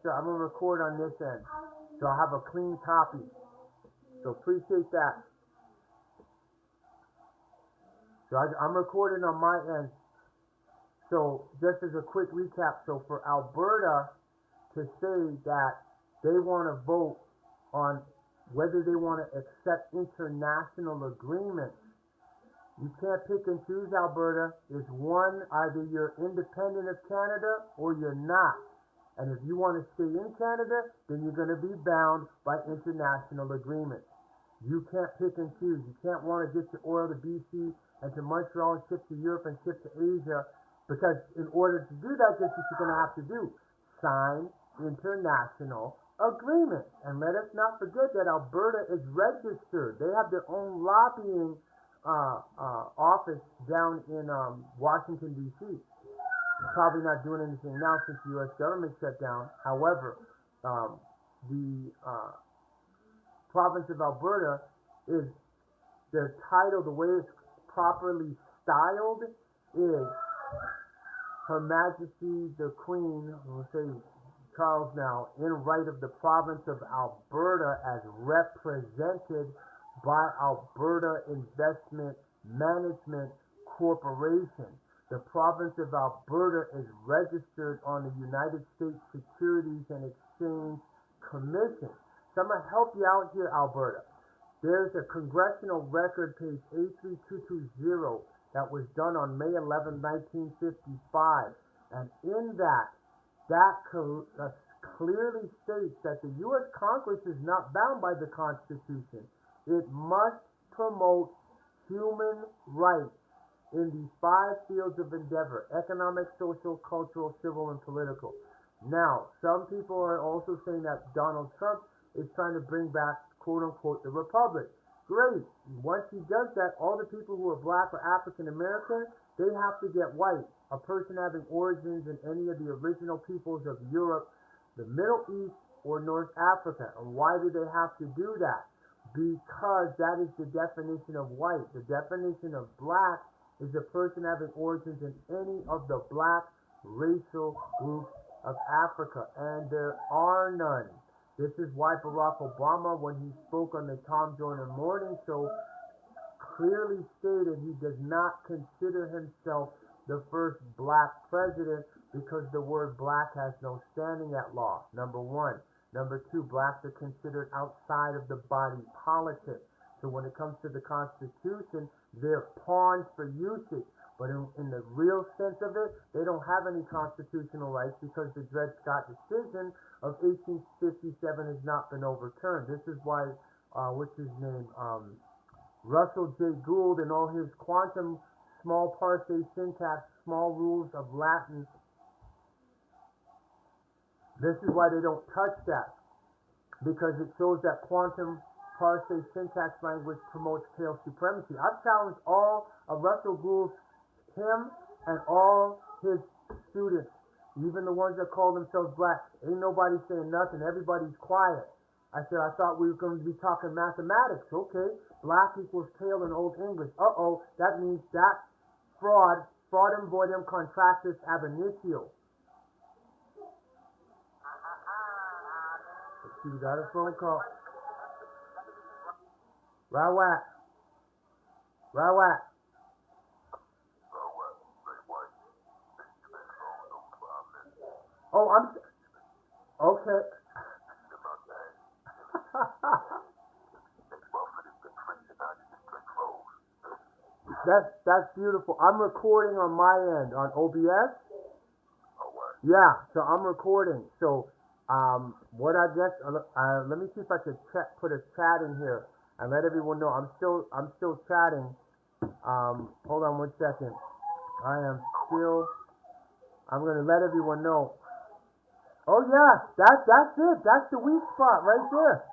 So I'm gonna record on this end, so I'll have a clean copy. So appreciate that. So I'm recording on my end. So just as a quick recap, so for Alberta to say that they want to vote on whether they want to accept international agreements, you can't pick and choose. Alberta is one, either you're independent of Canada or you're not. And if you want to stay in Canada, then you're going to be bound by international agreements. You can't pick and choose. You can't want to get your oil to BC and to Montreal and ship to Europe and ship to Asia, because in order to do that, guess what you're going to have to do? Sign international agreements. And let us not forget that Alberta is registered. They have their own lobbying office down in Washington, D.C. Probably not doing anything now since the U.S. government shut down. However, the province of Alberta is, their title, the way it's properly styled, is Her Majesty the Queen, we'll say Charles now, in right of the province of Alberta as represented by Alberta Investment Management Corporation. The province of Alberta is registered on the United States Securities and Exchange Commission. So I'm going to help you out here, Alberta. There's a congressional record, page A3220, that was done on May 11, 1955. And in that clearly states that the U.S. Congress is not bound by the Constitution. It must promote human rights in these 5 fields of endeavor: economic, social, cultural, civil, and political. Now, some people are also saying that Donald Trump is trying to bring back, quote unquote, the Republic. Great. Once he does that, all the people who are black or African American, they have to get white. A person having origins in any of the original peoples of Europe, the Middle East, or North Africa. And why do they have to do that? Because that is the definition of white. The definition of black is a person having origins in any of the black racial groups of Africa, and there are none. This is why Barack Obama, when he spoke on the Tom Joyner Morning Show, clearly stated he does not consider himself the first black president, because the word black has no standing at law, number one. Number two, blacks are considered outside of the body politic. So when it comes to the Constitution, they're pawns for usage. But in the real sense of it, they don't have any constitutional rights, because the Dred Scott decision of 1857 has not been overturned. This is why, what's his name, Russell J. Gould, and all his quantum, small parsec syntax, small rules of Latin, this is why they don't touch that, because it shows that quantum parsec syntax language promotes pale supremacy. I've challenged all of Russell Gould's, him and all his students, even the ones that call themselves black. Ain't nobody saying nothing. Everybody's quiet. I said, I thought we were going to be talking mathematics. Okay, black equals pale in Old English. Uh-oh, that means that fraudem voidem contractus ab initio. Let's see, we got a phone call. Rawat. Rawat. Oh, I'm okay. That's beautiful. I'm recording on my end on OBS. Yeah, so I'm recording. So what I guess let me see if I could put a chat in here and let everyone know I'm still chatting. Hold on 1 second. I'm gonna let everyone know. Oh yeah, that's it. That's the weak spot right there.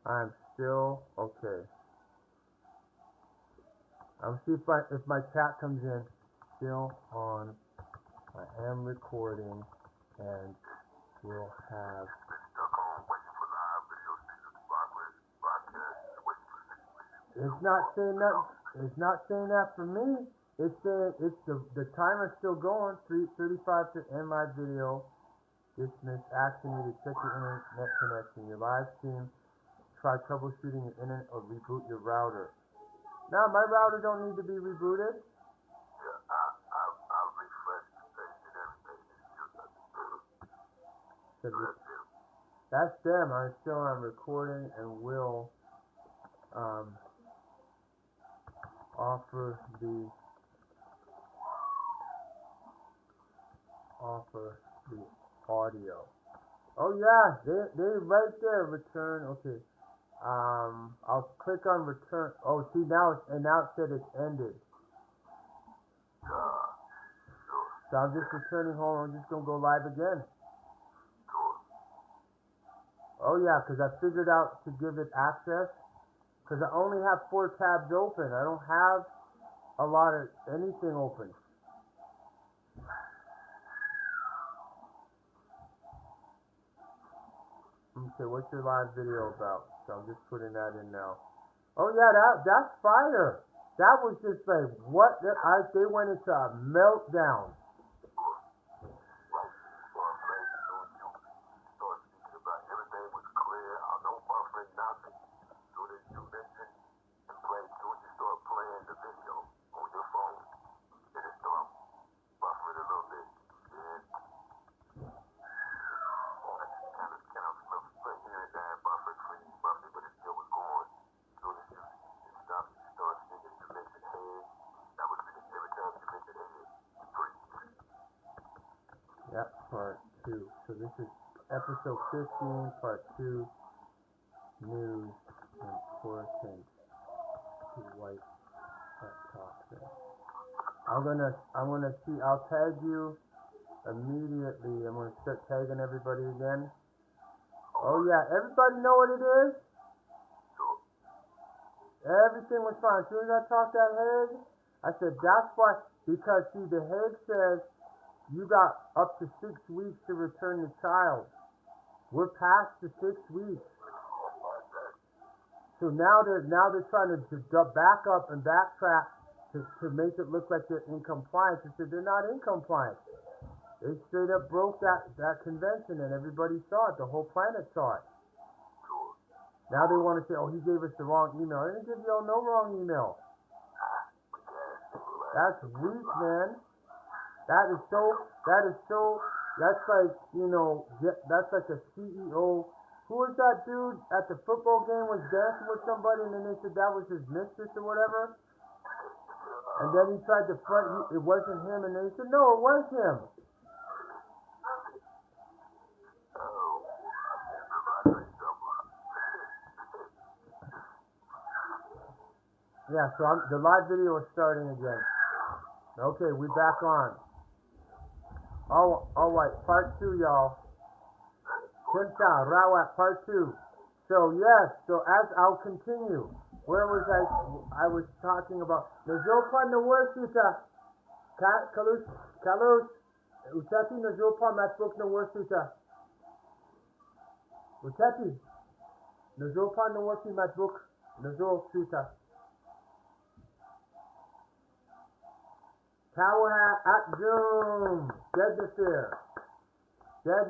I'm still okay. I'll see if my chat comes in. Still on. I am recording, and we'll have. It's not saying that. It's not saying that for me. It's saying it's the timer's still going. 3:35 to end live video. Dismiss. Asking you to check your internet connection. Your live stream. Try troubleshooting your internet or reboot your router. Now my router don't need to be rebooted. Yeah, I refreshed the page and everything. It's still nothing. That's them. I'm still on recording and will offer the audio. Oh yeah, they right there. Return. Okay. I'll click on return. Oh, see now now it said it's ended. So I'm just returning home. I'm just gonna go live again. Oh yeah, because I figured out to give it access. Because I only have 4 tabs open. I don't have a lot of anything open. Okay, what's your live video about? So I'm just putting that in now. Oh yeah, that's fire. That was just like what? They went into a meltdown. Yep, part 2. So this is episode 15, part 2. News important to white toxin. I'm gonna see. I'll tag you immediately. I'm gonna start tagging everybody again. Oh yeah, everybody know what it is? Everything was fine. As soon as I talked that Hague, I said that's why, because see the Hague says you got up to 6 weeks to return the child. We're past the 6 weeks. So now they're trying to back up and backtrack to make it look like they're in compliance. They said they're not in compliance. They straight up broke that convention and everybody saw it. The whole planet saw it. Now they want to say, oh, he gave us the wrong email. I didn't give y'all no wrong email. That's weak, man. That's like, that's like a CEO. Who was that dude at the football game was dancing with somebody and then they said that was his mistress or whatever? And then he tried to front, it wasn't him, and then he said, no, it was him. Yeah, so the live video is starting again. Okay, we back on. All right, part 2, y'all. Kinta, Rawat, part 2. So yes, so as I'll continue. Where was I? I was talking about Nazopa Nawarsita. Kalus Utati Nazopa Matbook Nawarsita. Utati Nazopa Nawarsi Matbook Nazo Suta. Kawaha at Zoom. Dead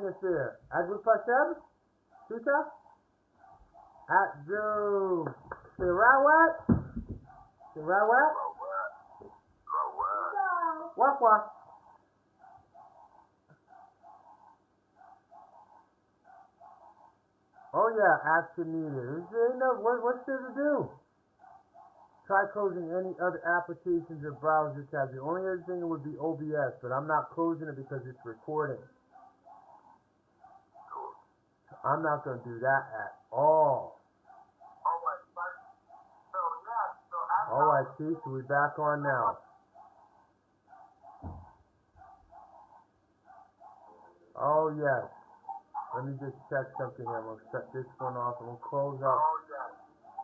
Nasir. Adwuk Pashem? Suta? At Zoom. Sirawat? Wakwa. Oh yeah, action needed. What's there to do? Try closing any other applications or browser tabs. The only other thing would be OBS, but I'm not closing it because it's recording. I'm not going to do that at all. Alright, see, so we're back on now. Oh yes. Let me just check something here. I'm going to shut this one off. I'm going to close up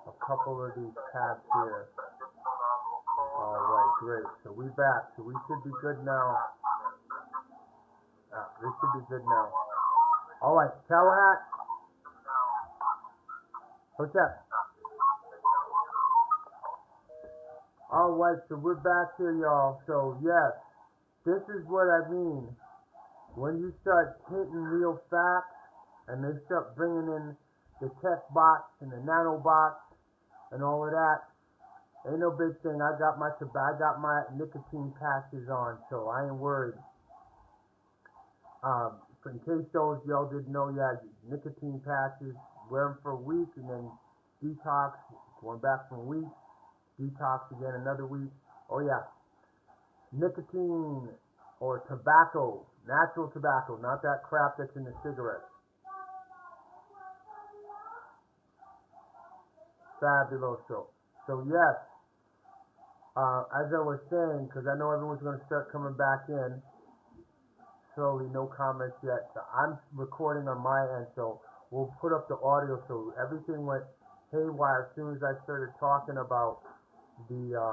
a couple of these tabs here. Alright, great. So we back. So we should be good now. This should be good now. Alright, Tawahat. What's up? Alright, so we're back here, y'all. So, yes, this is what I mean. When you start hitting real facts and they start bringing in the tech box and the nano box and all of that, ain't no big thing. I got my nicotine patches on, so I ain't worried. In case those y'all didn't know, yeah, nicotine patches, wear them for a week and then detox, going back from a week, detox again another week. Oh yeah, nicotine or tobacco, natural tobacco, not that crap that's in the cigarettes. Fabuloso. So yes, as I was saying, because I know everyone's going to start coming back in slowly, no comments yet. So I'm recording on my end, so we'll put up the audio. So everything went haywire as soon as I started talking about the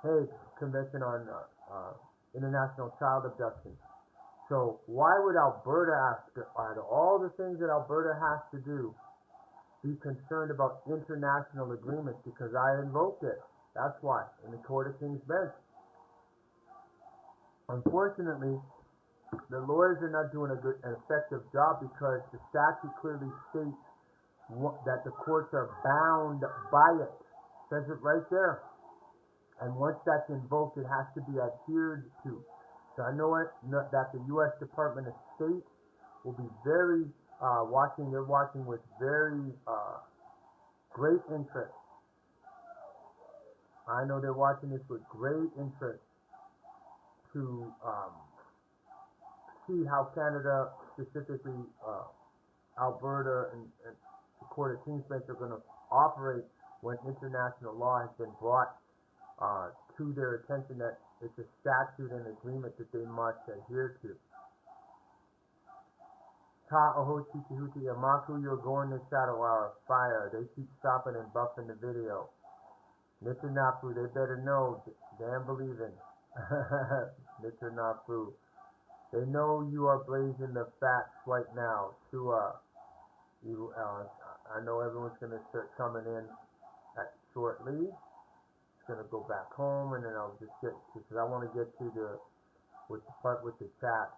Hague Convention on International Child Abduction. So why would Alberta, after all the things that Alberta has to do, be concerned about international agreements? Because I invoked it. That's why, in the Court of King's Bench. Unfortunately, the lawyers are not doing an effective job because the statute clearly states that the courts are bound by it. It says it right there. And once that's invoked, it has to be adhered to. So I know that the U.S. Department of State will be very watching. They're watching with very great interest. I know they're watching this with great interest to see how Canada, specifically Alberta and the Court of King's Bench, are going to operate when international law has been brought to their attention that it's a statute and agreement that they must adhere to. Ta oho chiki huti amaku, you're going to shadow our fire. They keep stopping and buffing the video. Mr. Nafu, they better know, damn believing. Mr. Nafu. They know you are blazing the facts right now. I know everyone's going to start coming in shortly. It's going to go back home, and then I'll just get to, because I want to get to the part with the chat.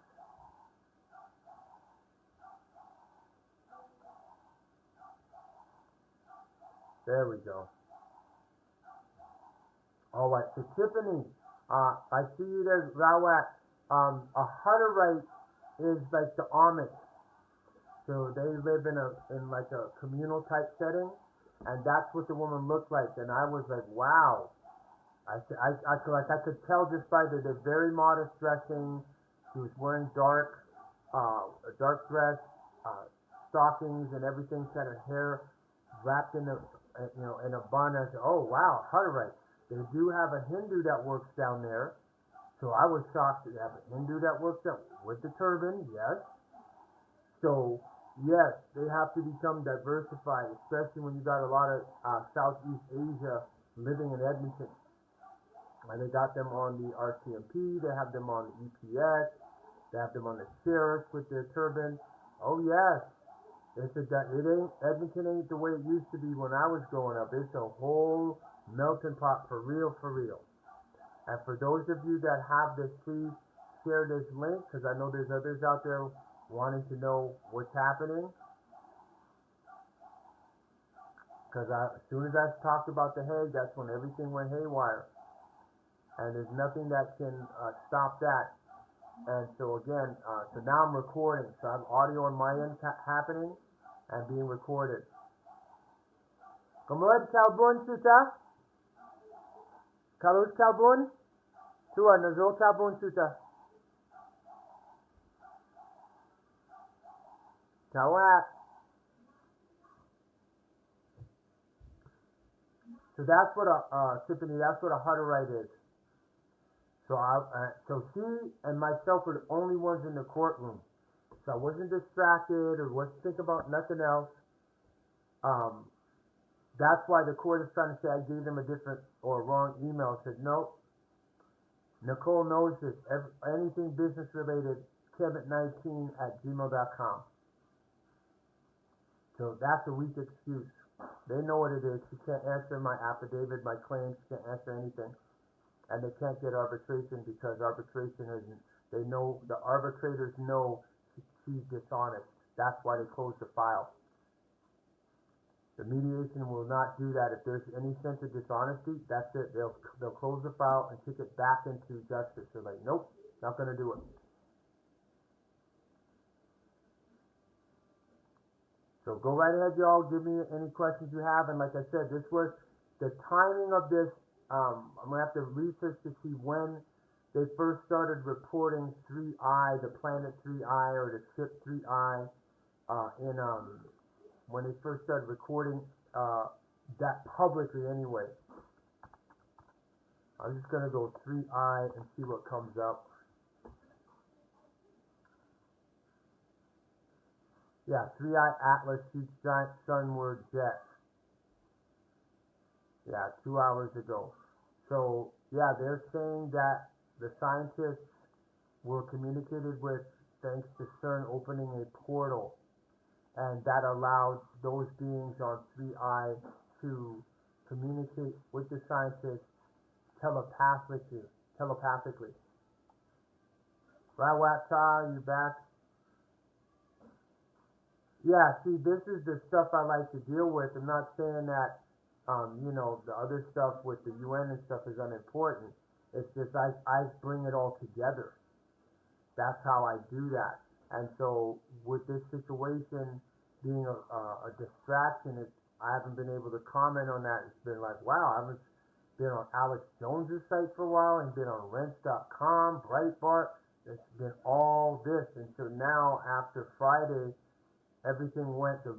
There we go. All right, so Tiffany, I see you there, Rawat. A Hutterite is like the Amish. So they live in like a communal type setting, and that's what the woman looked like. And I was like, wow. I could tell just by the very modest dressing. She was wearing a dark dress, stockings, and everything. She had her hair wrapped in in a bun. I said, oh wow, Hutterite. They do have a Hindu that works down there. So I was shocked to have a Hindu that works out with the turban, yes. So, yes, they have to become diversified, especially when you got a lot of Southeast Asia living in Edmonton. And they got them on the RCMP, they have them on the EPS, they have them on the sheriff with their turban. Oh, yes. Edmonton ain't the way it used to be when I was growing up. It's a whole melting pot for real, for real. And for those of you that have this, please share this link, because I know there's others out there wanting to know what's happening. Because as soon as I talked about the Hague, that's when everything went haywire. And there's nothing that can stop that. And so again, so now I'm recording. So I have audio on my end happening and being recorded. Kamud Kalbun Suta? Kalud Kalbun? Tua Nazol Kalbun Suta? Tawat. So that's what Tiffany, that's what a Hutterite is. So she and myself were the only ones in the courtroom. So I wasn't distracted or wasn't thinking about nothing else. That's why the court is trying to say I gave them a different or wrong email. I said, no, Nicole knows this. Anything business related, Kevin19 at gmail.com. So that's a weak excuse. They know what it is. She can't answer my affidavit, my claims. She can't answer anything, and they can't get arbitration because arbitration isn't. They know the arbitrators know she's dishonest. That's why they closed the file. The mediation will not do that. If there's any sense of dishonesty, that's it. They'll close the file and kick it back into justice. They're like, nope, not gonna do it. So go right ahead, y'all. Give me any questions you have. And like I said, this was the timing of this. I'm gonna have to research to see when they first started reporting 3I, the planet 3I or the ship 3I, in when they first started recording that publicly. Anyway, I'm just gonna go 3I and see what comes up. Yeah, 3I Atlas shoots giant sunward jet. Yeah, 2 hours ago. So, yeah, they're saying that the scientists were communicated with thanks to CERN opening a portal, and that allowed those beings on 3I to communicate with the scientists telepathically. Rawata, you back? Yeah, see, this is the stuff I like to deal with. I'm not saying that, the other stuff with the UN and stuff is unimportant. It's just I bring it all together. That's how I do that. And so with this situation being a distraction, I haven't been able to comment on that. It's been like, wow, I haven't been on Alex Jones's site for a while and been on Rents.com, Breitbart. It's been all this. And so now after Friday, everything went to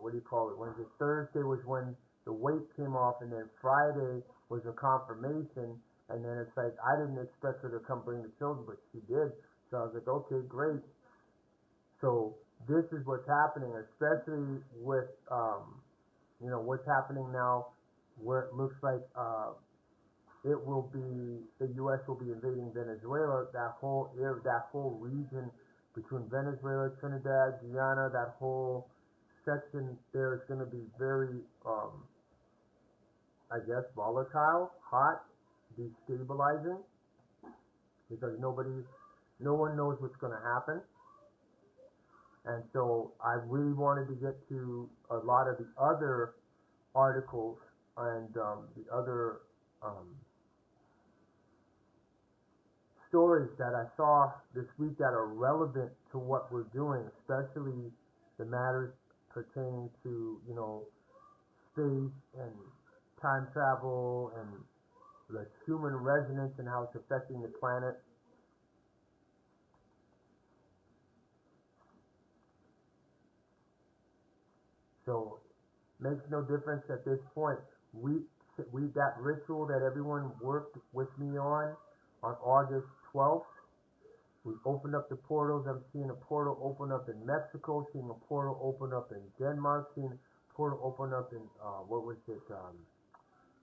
what do you call it? Wednesday, Thursday was when the weight came off, and then Friday was a confirmation. And then it's like I didn't expect her to come bring the children, but she did. So I was like, okay, great. So this is what's happening, especially with what's happening now, where it looks like it will be the U.S. will be invading Venezuela. That whole region between Venezuela, Trinidad, Guyana, that whole section there is going to be very, I guess, volatile, hot, destabilizing, because no one knows what's going to happen. And so I really wanted to get to a lot of the other articles and the other stories that I saw this week that are relevant to what we're doing, especially the matters pertaining to, space and time travel and the human resonance and how it's affecting the planet. So makes no difference at this point. We that ritual that everyone worked with me on August 12th. We opened up the portals. I'm seeing a portal open up in Mexico, seeing a portal open up in Denmark, seeing a portal open up in what was it?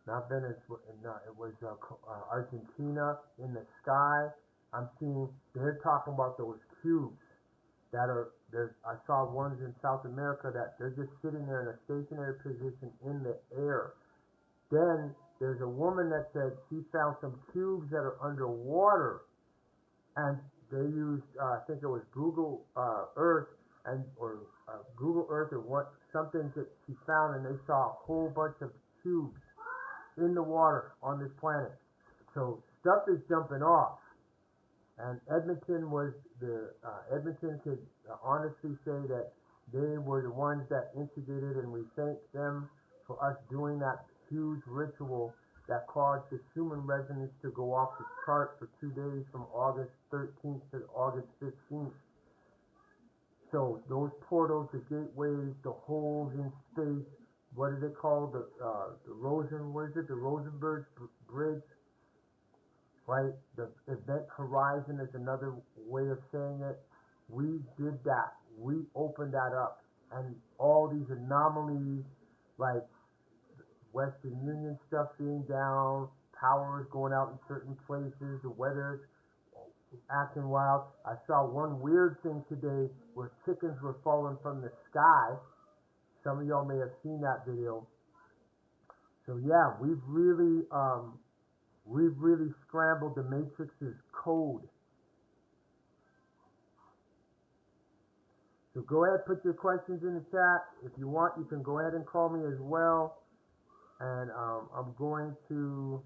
Not Venice. No, it was Argentina in the sky. I'm seeing they're talking about those cubes that are there. I saw ones in South America that they're just sitting there in a stationary position in the air. Then there's a woman that said she found some cubes that are underwater, and they used I think it was Google Earth or Google Earth or what something that she found, and they saw a whole bunch of cubes in the water on this planet. So stuff is jumping off. And Edmonton could honestly say that they were the ones that instigated, and we thank them for us doing that huge ritual that caused the human resonance to go off the chart for 2 days from August 13th to August 15th. So those portals, the gateways, the holes in space, what is it called? The Rosenberg Bridge, right? The event horizon is another way of saying it. We did that. We opened that up. And all these anomalies, like Western Union stuff being down, power is going out in certain places, the weather is acting wild. I saw one weird thing today where chickens were falling from the sky. Some of y'all may have seen that video. So yeah, we've really scrambled the Matrix's code. So go ahead, put your questions in the chat. If you want, you can go ahead and call me as well. And I'm going to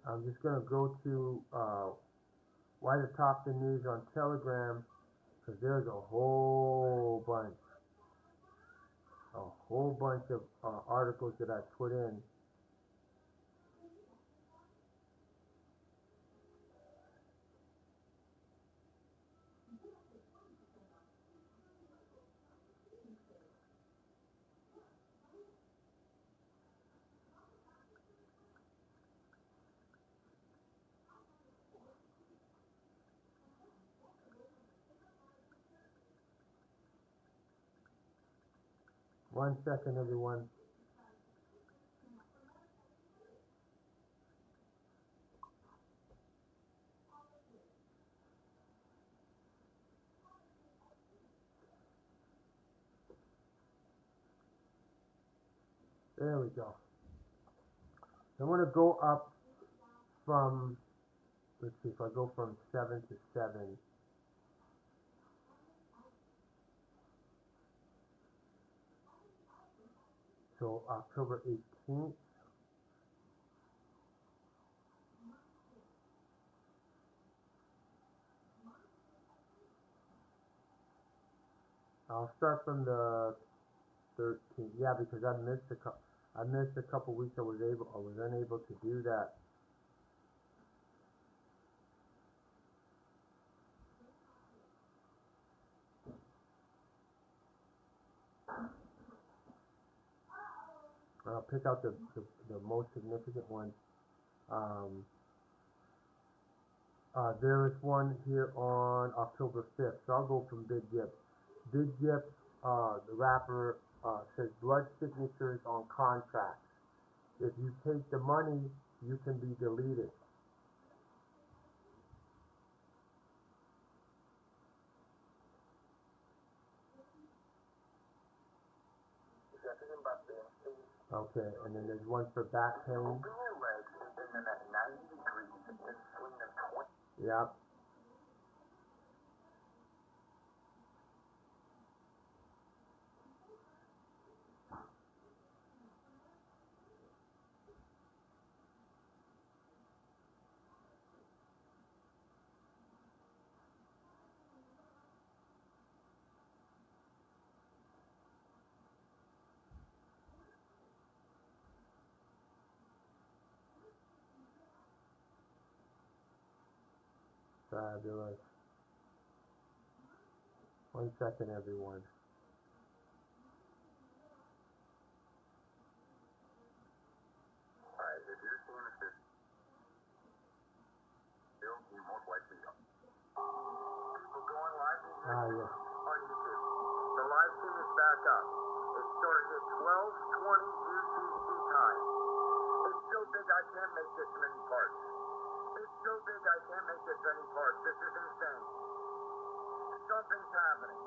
I'm just going to go to Autochthon News on Telegram, because there's a whole bunch of articles that I put in. One second, everyone. There we go. I'm going to go up from, let's see, if I go from 7 to 7. So October 18th. I'll start from the 13th. Yeah, because I missed a couple weeks. I was unable to do that. I'll pick out the most significant one. There is one here on October 5th. So I'll go from Big Gip. Big Gip, the rapper, says blood signatures on contracts. If you take the money, you can be deleted. Okay, and then there's one for back pain. Yep. Fabulous. 1 second, everyone. Alright, if you're seeing this, you most likely people going live in Yes. on YouTube. The live stream is back up. It started at 12:20 UTC time. It's so big I can't make this many parts. It's so big I can't make this many parts. This is insane. Something's happening.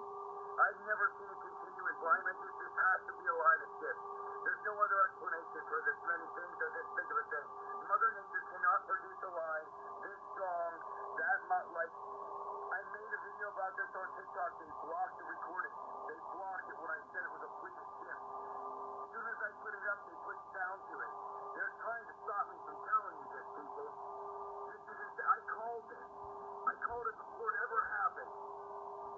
I've never seen a continuous line like this. This has to be a line of shift. There's no other explanation for this many things or this big of a thing. Mother Nature cannot produce a line this strong, that much. Like, I made a video about this on TikTok. They blocked the recording. They blocked it when I said it was a freaking shift. As soon as I put it up, they put sound to it. They're trying to stop me from telling you this, people. This is insane. I called this. I called it before it ever happened.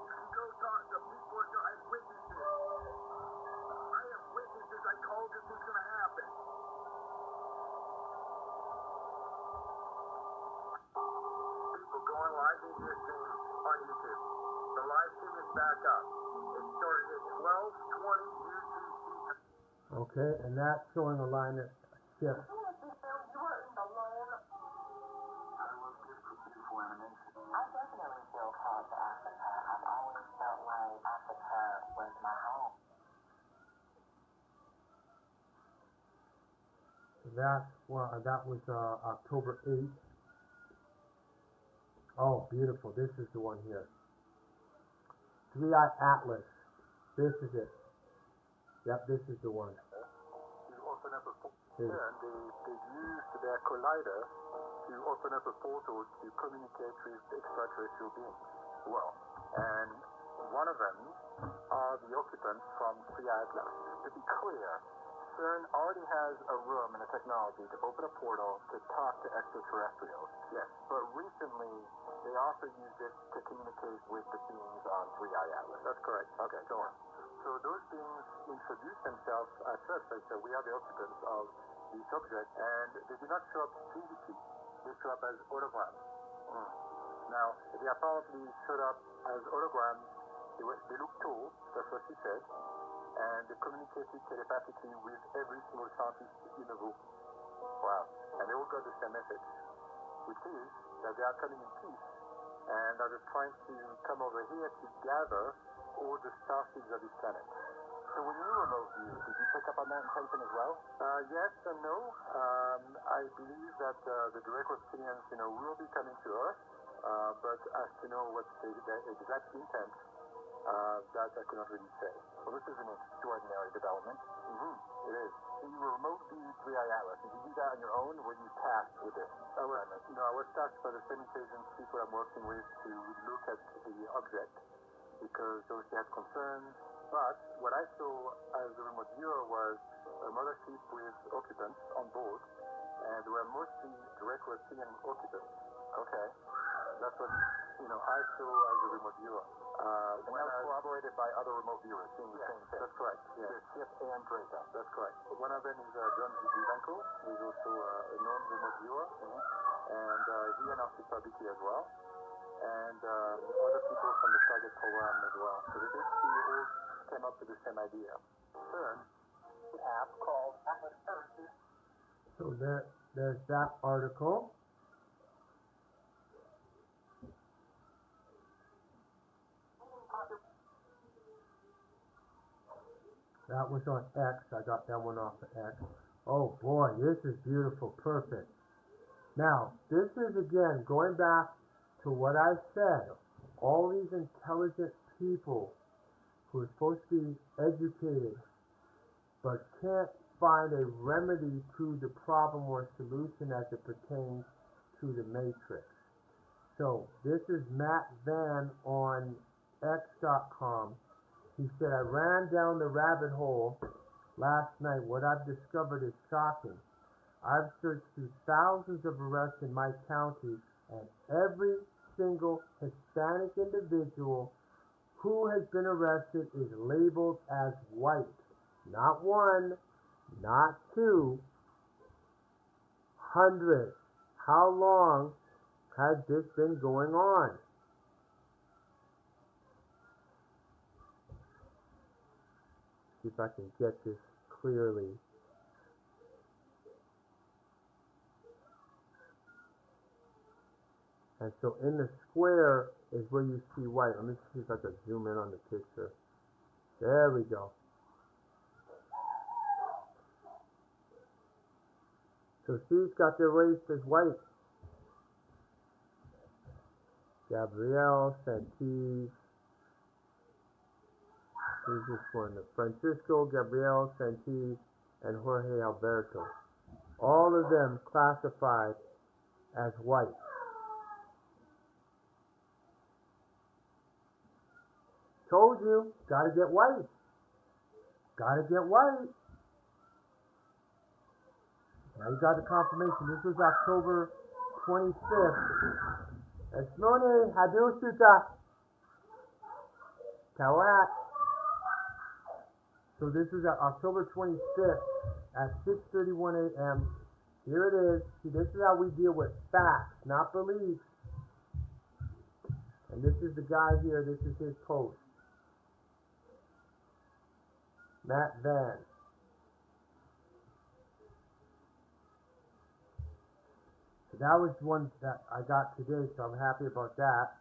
You can go talk to people. I have witnesses. I have witnesses. I called this was going to happen. People going live into your stream on YouTube. The live stream is back up. It started at 12:20 UTC. Okay, and that's showing a line of shift. I definitely feel called to Africa. I've always felt like Africa was my home. that was October 8th. Oh, beautiful. This is the one here. Three-Eye Atlas. This is it. Yep, this is the one. To open up a portal, and they used their collider to open up a portal to communicate with extraterrestrial beings. Well, and one of them are the occupants from Three-Eye Atlas. To be clear, CERN already has a room and a technology to open a portal to talk to extraterrestrials. Yes. But recently, they also used it to communicate with the beings on Three-Eye Atlas. That's correct. Okay, go on. So those beings introduce themselves as such. They say, we are the occupants of this object, and they do not show up physically. They show up as holograms. Now, they apparently showed up as holograms. They look tall, that's what she said, and they communicated telepathically with every single scientist in the room. Wow. And they all got the same message, which is that they are coming in peace, and are just trying to come over here to gather all the star seeds of this planet. So when you remote view, did you pick up on that intention as well? Yes and no. I believe that the direct reptilians, will be coming to Earth, but as to know what's the exact intent, that I cannot really say. Well, this is an extraordinary development. It is. So you remote viewed Three-Eye Atlas. Did you do that on your own, or were you tasked with this? I was tasked by the same intelligence people I'm working with to look at the object, because those had concerns. But what I saw as a remote viewer was a mothership with occupants on board, and they were mostly direct reptilian occupants. Okay. That's what I saw as a remote viewer. And that was corroborated by other remote viewers seeing the same thing. That's correct. Yeah. The ship and Draco. That's correct. One of them is John Vivanco, who is also a known remote viewer, and he and our Biki as well, and other people from the target program as well. So they basically all came up with the same idea. CERN, the app called Atlas Earth. So there's that article. That was on X. I got that one off of X. Oh boy, this is beautiful. Perfect. Now, this is again going back to what I said. All these intelligent people who are supposed to be educated but can't find a remedy to the problem or solution as it pertains to the matrix. So this is Matt Van on X.com. He said, I ran down the rabbit hole last night. What I've discovered is shocking. I've searched through thousands of arrests in my county, and every single Hispanic individual who has been arrested is labeled as white. Not one, not two, hundreds. How long has this been going on? See if I can get this clearly. And so in the square is where you see white. Let me see if I can zoom in on the picture. There we go. So see, it's got their race as white. Gabrielle Santis. Who's this one? Francisco, Gabriel Santis, and Jorge Alberto. All of them classified as white. Told you, gotta get white. Gotta get white. Now you got the confirmation. This was October 25th. Esmone, Hadu Suta. Tawat. So this is October 25th at 6:31 a.m. Here it is. See, this is how we deal with facts, not beliefs. And this is the guy here. This is his post. Matt Van. So that was one that I got today, so I'm happy about that.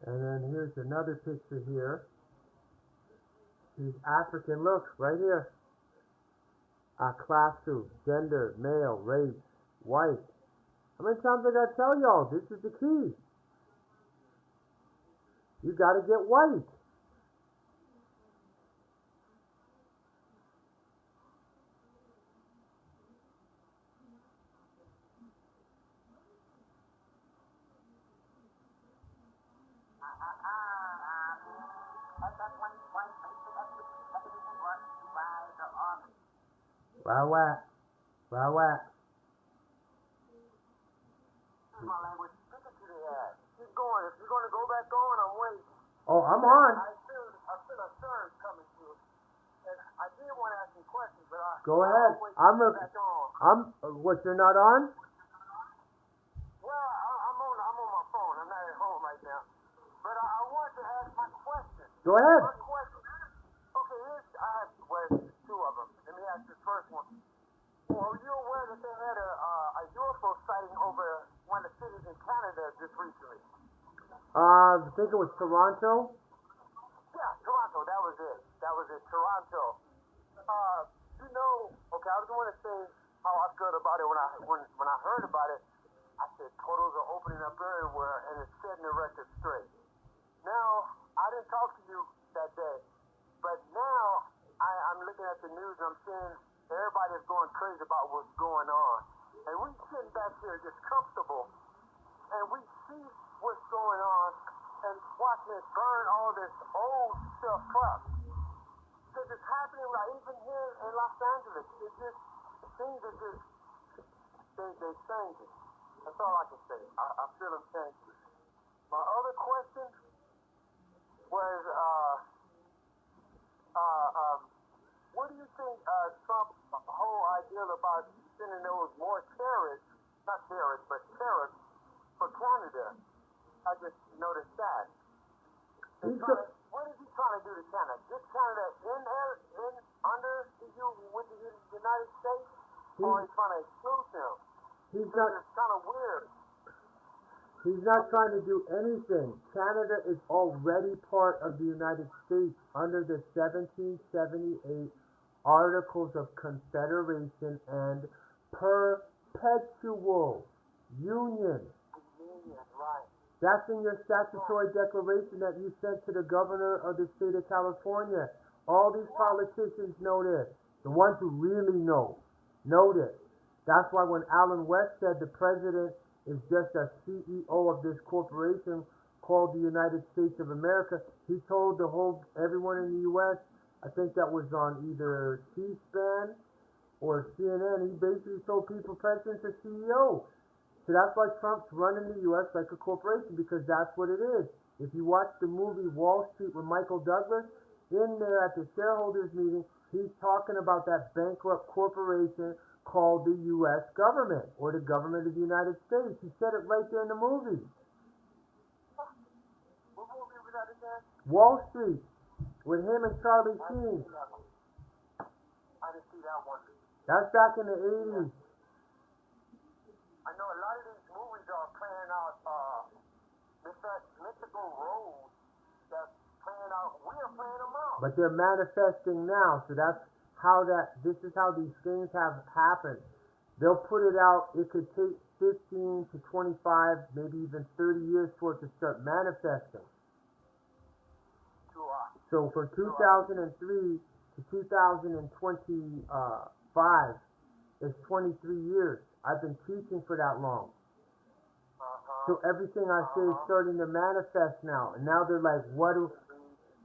And then here's another picture here. He's African. Look, right here. Class 2, gender, male, race, white. How many times I gotta tell y'all? This is the key. You gotta get white. Wow, wow. Wow, wow. My language, stick it to the ass. Keep going. If you're going to go back on, I'm waiting. Oh, I'm on. I feel a surge coming to it. And I did want to ask you questions, but Go ahead. I'll wait back on. What, you're not on? Well, I'm on my phone. I'm not at home right now. But I wanted to ask my question. Go ahead. My question. Okay, I have two of them. Let me ask this first one. Well, are you aware that they had a UFO sighting over one of the cities in Canada just recently? I think it was Toronto. Yeah, Toronto. That was it. Toronto. Okay, I was going to say how I felt about it when I heard about it. I said portals are opening up everywhere, and it's setting the record straight. Now, I didn't talk to you that day, but now I'm looking at the news and I'm seeing everybody's going crazy about what's going on. And we sitting back here just comfortable, and we see what's going on and watching it burn all this old stuff up. Because it's happening right even here in Los Angeles. Things are just, they're changing. That's all I can say. I feel them changing. My other question was, what do you think Trump's whole idea about sending those more terrorists, not terrorists, but terrorists for Canada? I just noticed that. What is he trying to do to Canada? Get Canada under with the United States, or he's trying to exclude them? It's kind of weird. He's not trying to do anything. Canada is already part of the United States under the 1778 Articles of Confederation and Perpetual Union. Right. That's in your statutory declaration that you sent to the governor of the state of California. All these politicians know this. The ones who really know this. That's why when Alan West said the president is just a CEO of this corporation called the United States of America, he told everyone in the U.S., I think that was on either C-SPAN or CNN, he basically told people president's a CEO. So that's why Trump's running the U.S. like a corporation, because that's what it is. If you watch the movie Wall Street with Michael Douglas, in there at the shareholders meeting, he's talking about that bankrupt corporation called the U.S. government, or the government of the United States. He said it right there in the movie. What movie was that again? Wall Street, with him and Charlie Sheen. I didn't see that one. That's back in the 80s. I know a lot of these movies are playing out mythical roles that's playing out. We are playing them out. But they're manifesting now, so this is how these things have happened. They'll put it out, it could take 15 to 25, maybe even 30 years for it to start manifesting. So from 2003 to 2025 is 23 years. I've been teaching for that long. So everything I say is starting to manifest now. And now they're like, what?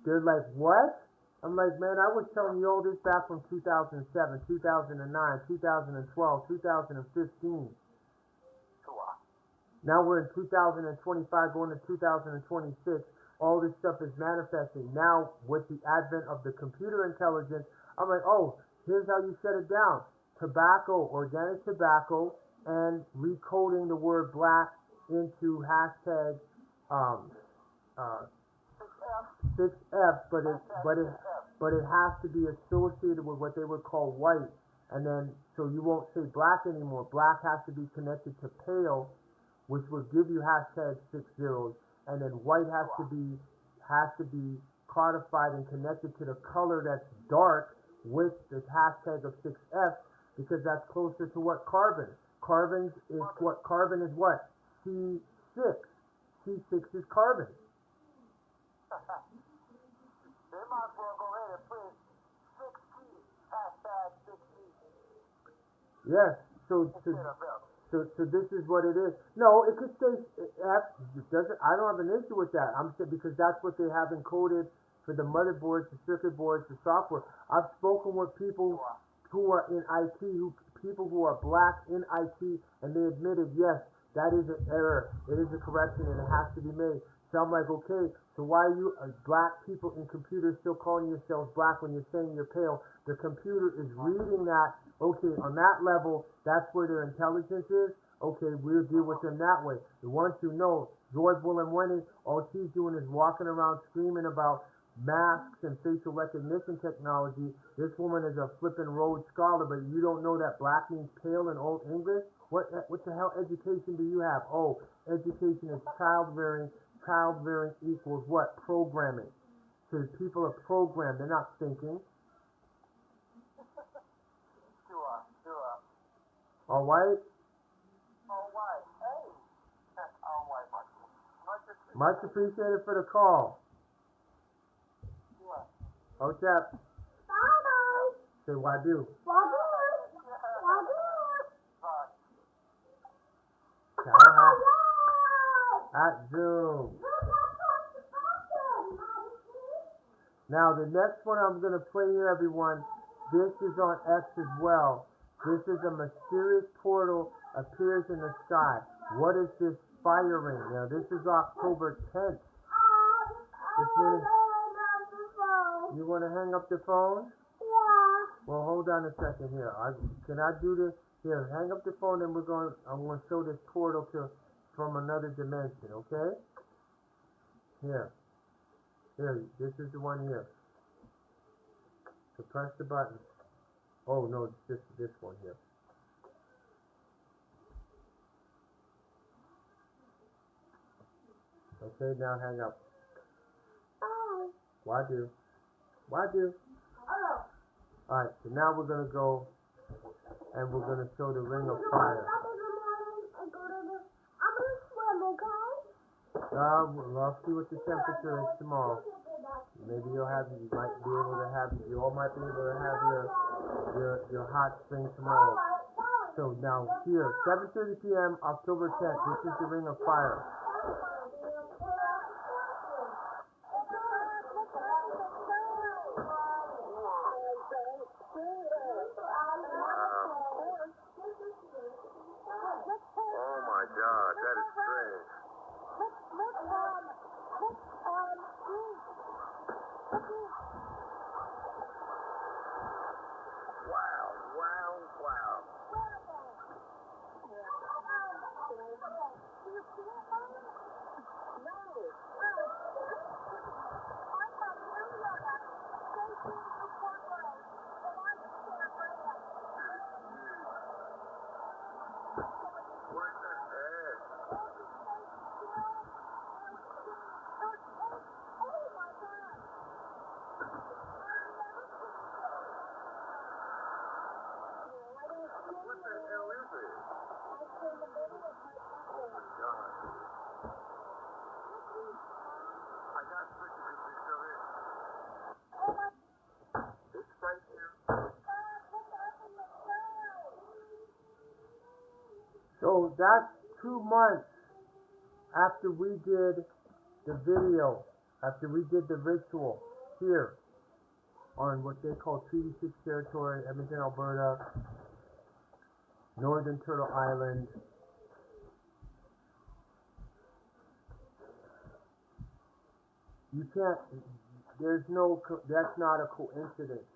They're like, what? I'm like, man, I was telling you all this back from 2007, 2009, 2012, 2015. Now we're in 2025, going to 2026. All this stuff is manifesting. Now, with the advent of the computer intelligence, I'm like, oh, here's how you shut it down. Tobacco, organic tobacco, and recoding the word black into hashtag 6F, but it has to be associated with what they would call white, and then so you won't say black anymore. Black has to be connected to pale, which will give you hashtag 6 zeros, and then white has to be codified and connected to the color that's dark with the hashtag of 6F because that's closer to what carbon. Carbon is what? Carbon is what? C6. C6 is carbon. They might as well go ahead and put 6P, hashtag 6P. Yes. So this is what it is. No, it could say F. Doesn't. I don't have an issue with that. I'm saying because that's what they have encoded for the motherboards, the circuit boards, the software. I've spoken with people who are in IT, people who are black in IT, and they admitted, yes, that is an error. It is a correction, and it has to be made. So I'm like, okay, so why are you black people in computers still calling yourselves black when you're saying you're pale? The computer is reading that. Okay, on that level, that's where their intelligence is. Okay, we'll deal with them that way. And once you know, George Willamwene, all she's doing is walking around screaming about masks and facial recognition technology. This woman is a flippin' Rhodes Scholar, but you don't know that black means pale in Old English? What the hell education do you have? Oh, education is child rearing. Child rearing equals what? Programming. So people are programmed, they're not thinking. Sure. All right? All right. Hey. All right, Much appreciated for the call. Sure. Hotep. Say Wadu. At Zoom. Now the next one I'm going to play here, everyone, this is on X as well. This is a mysterious portal appears in the sky. What is this firing? Now this is October 10th. You want to hang up the phone? Well, hold on a second here. Can I do this? Here, hang up the phone, and I'm going to show this portal from another dimension. Okay? Here, this is the one here. So press the button. Oh no, it's this one here. Okay, now hang up. Wadu. Alright, so now we're gonna go and we're gonna show the ring of fire. We'll see what the temperature is tomorrow. Maybe you all might be able to have your hot spring tomorrow. So now here, 7:30 p.m. October 10th. This is the ring of fire. Oh my God, that is strange. Wow. What the heck? What the hell is it? Oh my God. I got pictures if you're still here. It's right here. So that's 2 months after we did the video, after we did the ritual here on what they call Treaty 6 territory, Edmonton, Alberta, Northern Turtle Island. You can't, that's not a coincidence.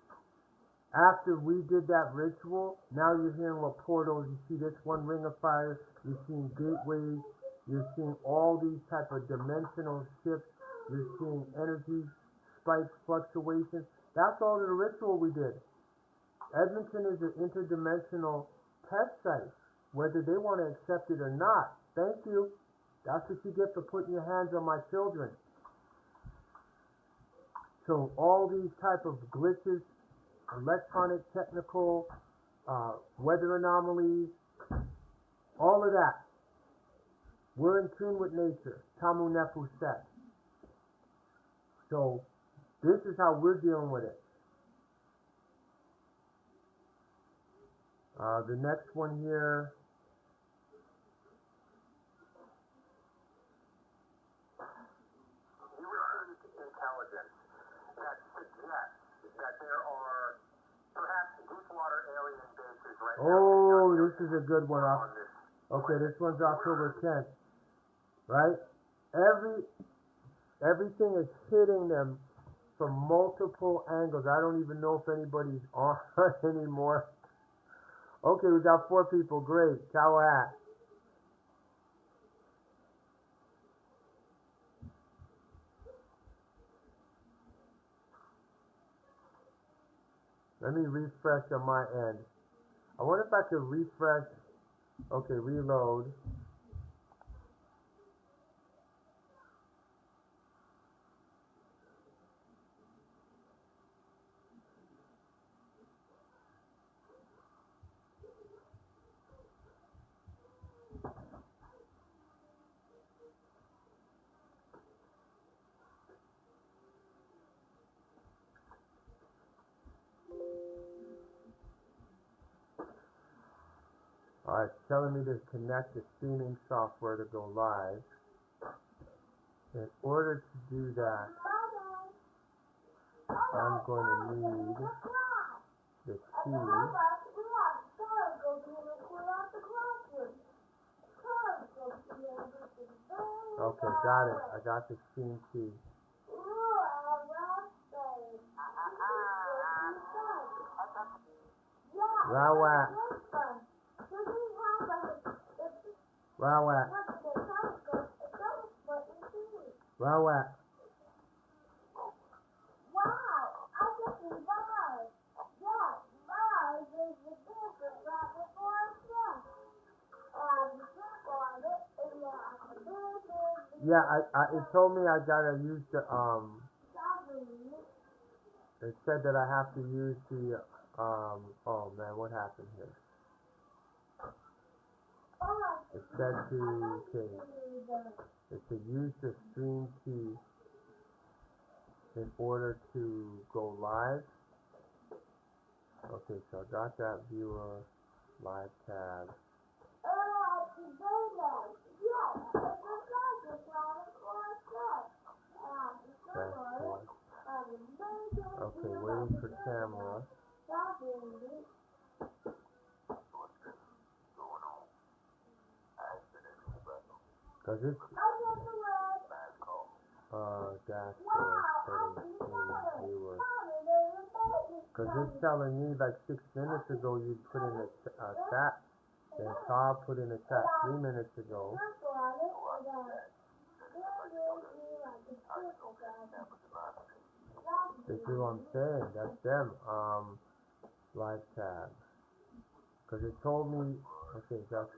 After we did that ritual, now you're hearing what portals, you see this one ring of fire, you're seeing gateways, you're seeing all these type of dimensional shifts, you're seeing energy spikes, fluctuations. That's all the ritual we did. Edmonton is an interdimensional test site, whether they want to accept it or not. Thank you. That's what you get for putting your hands on my children. So all these type of glitches, electronic, technical, weather anomalies, all of that, we're in tune with nature. Tamu Nefu Set. So this is how we're dealing with it. The next one here. You received intelligence that suggests that there are perhaps deepwater alien bases right now. Oh, this is a good one. Okay, this one's October 10th, right? Everything is hitting them from multiple angles. I don't even know if anybody's on anymore. Okay, we got 4 people. Great. Cowhat. Let me refresh on my end. I wonder if I could refresh. Okay, reload. Alright, it's telling me to connect the streaming software to go live. In order to do that, I'm going to need the key. Okay, got it. I got the stream key. Rawat. Rawat. Rawat. Yeah, it told me I gotta use the it said that I have to use the oh man, what happened here? It said to use the stream key in order to go live. Okay, so I got that viewer live tab. Dashboard. Okay, waiting for camera. Cause it's dashboard settings change viewer. Cause it's telling me like 6 minutes ago you put in a chat. Then Carl put in a chat 3 minutes ago. This is what I'm saying. That's them. Live tab. Cause it told me. Okay, that's.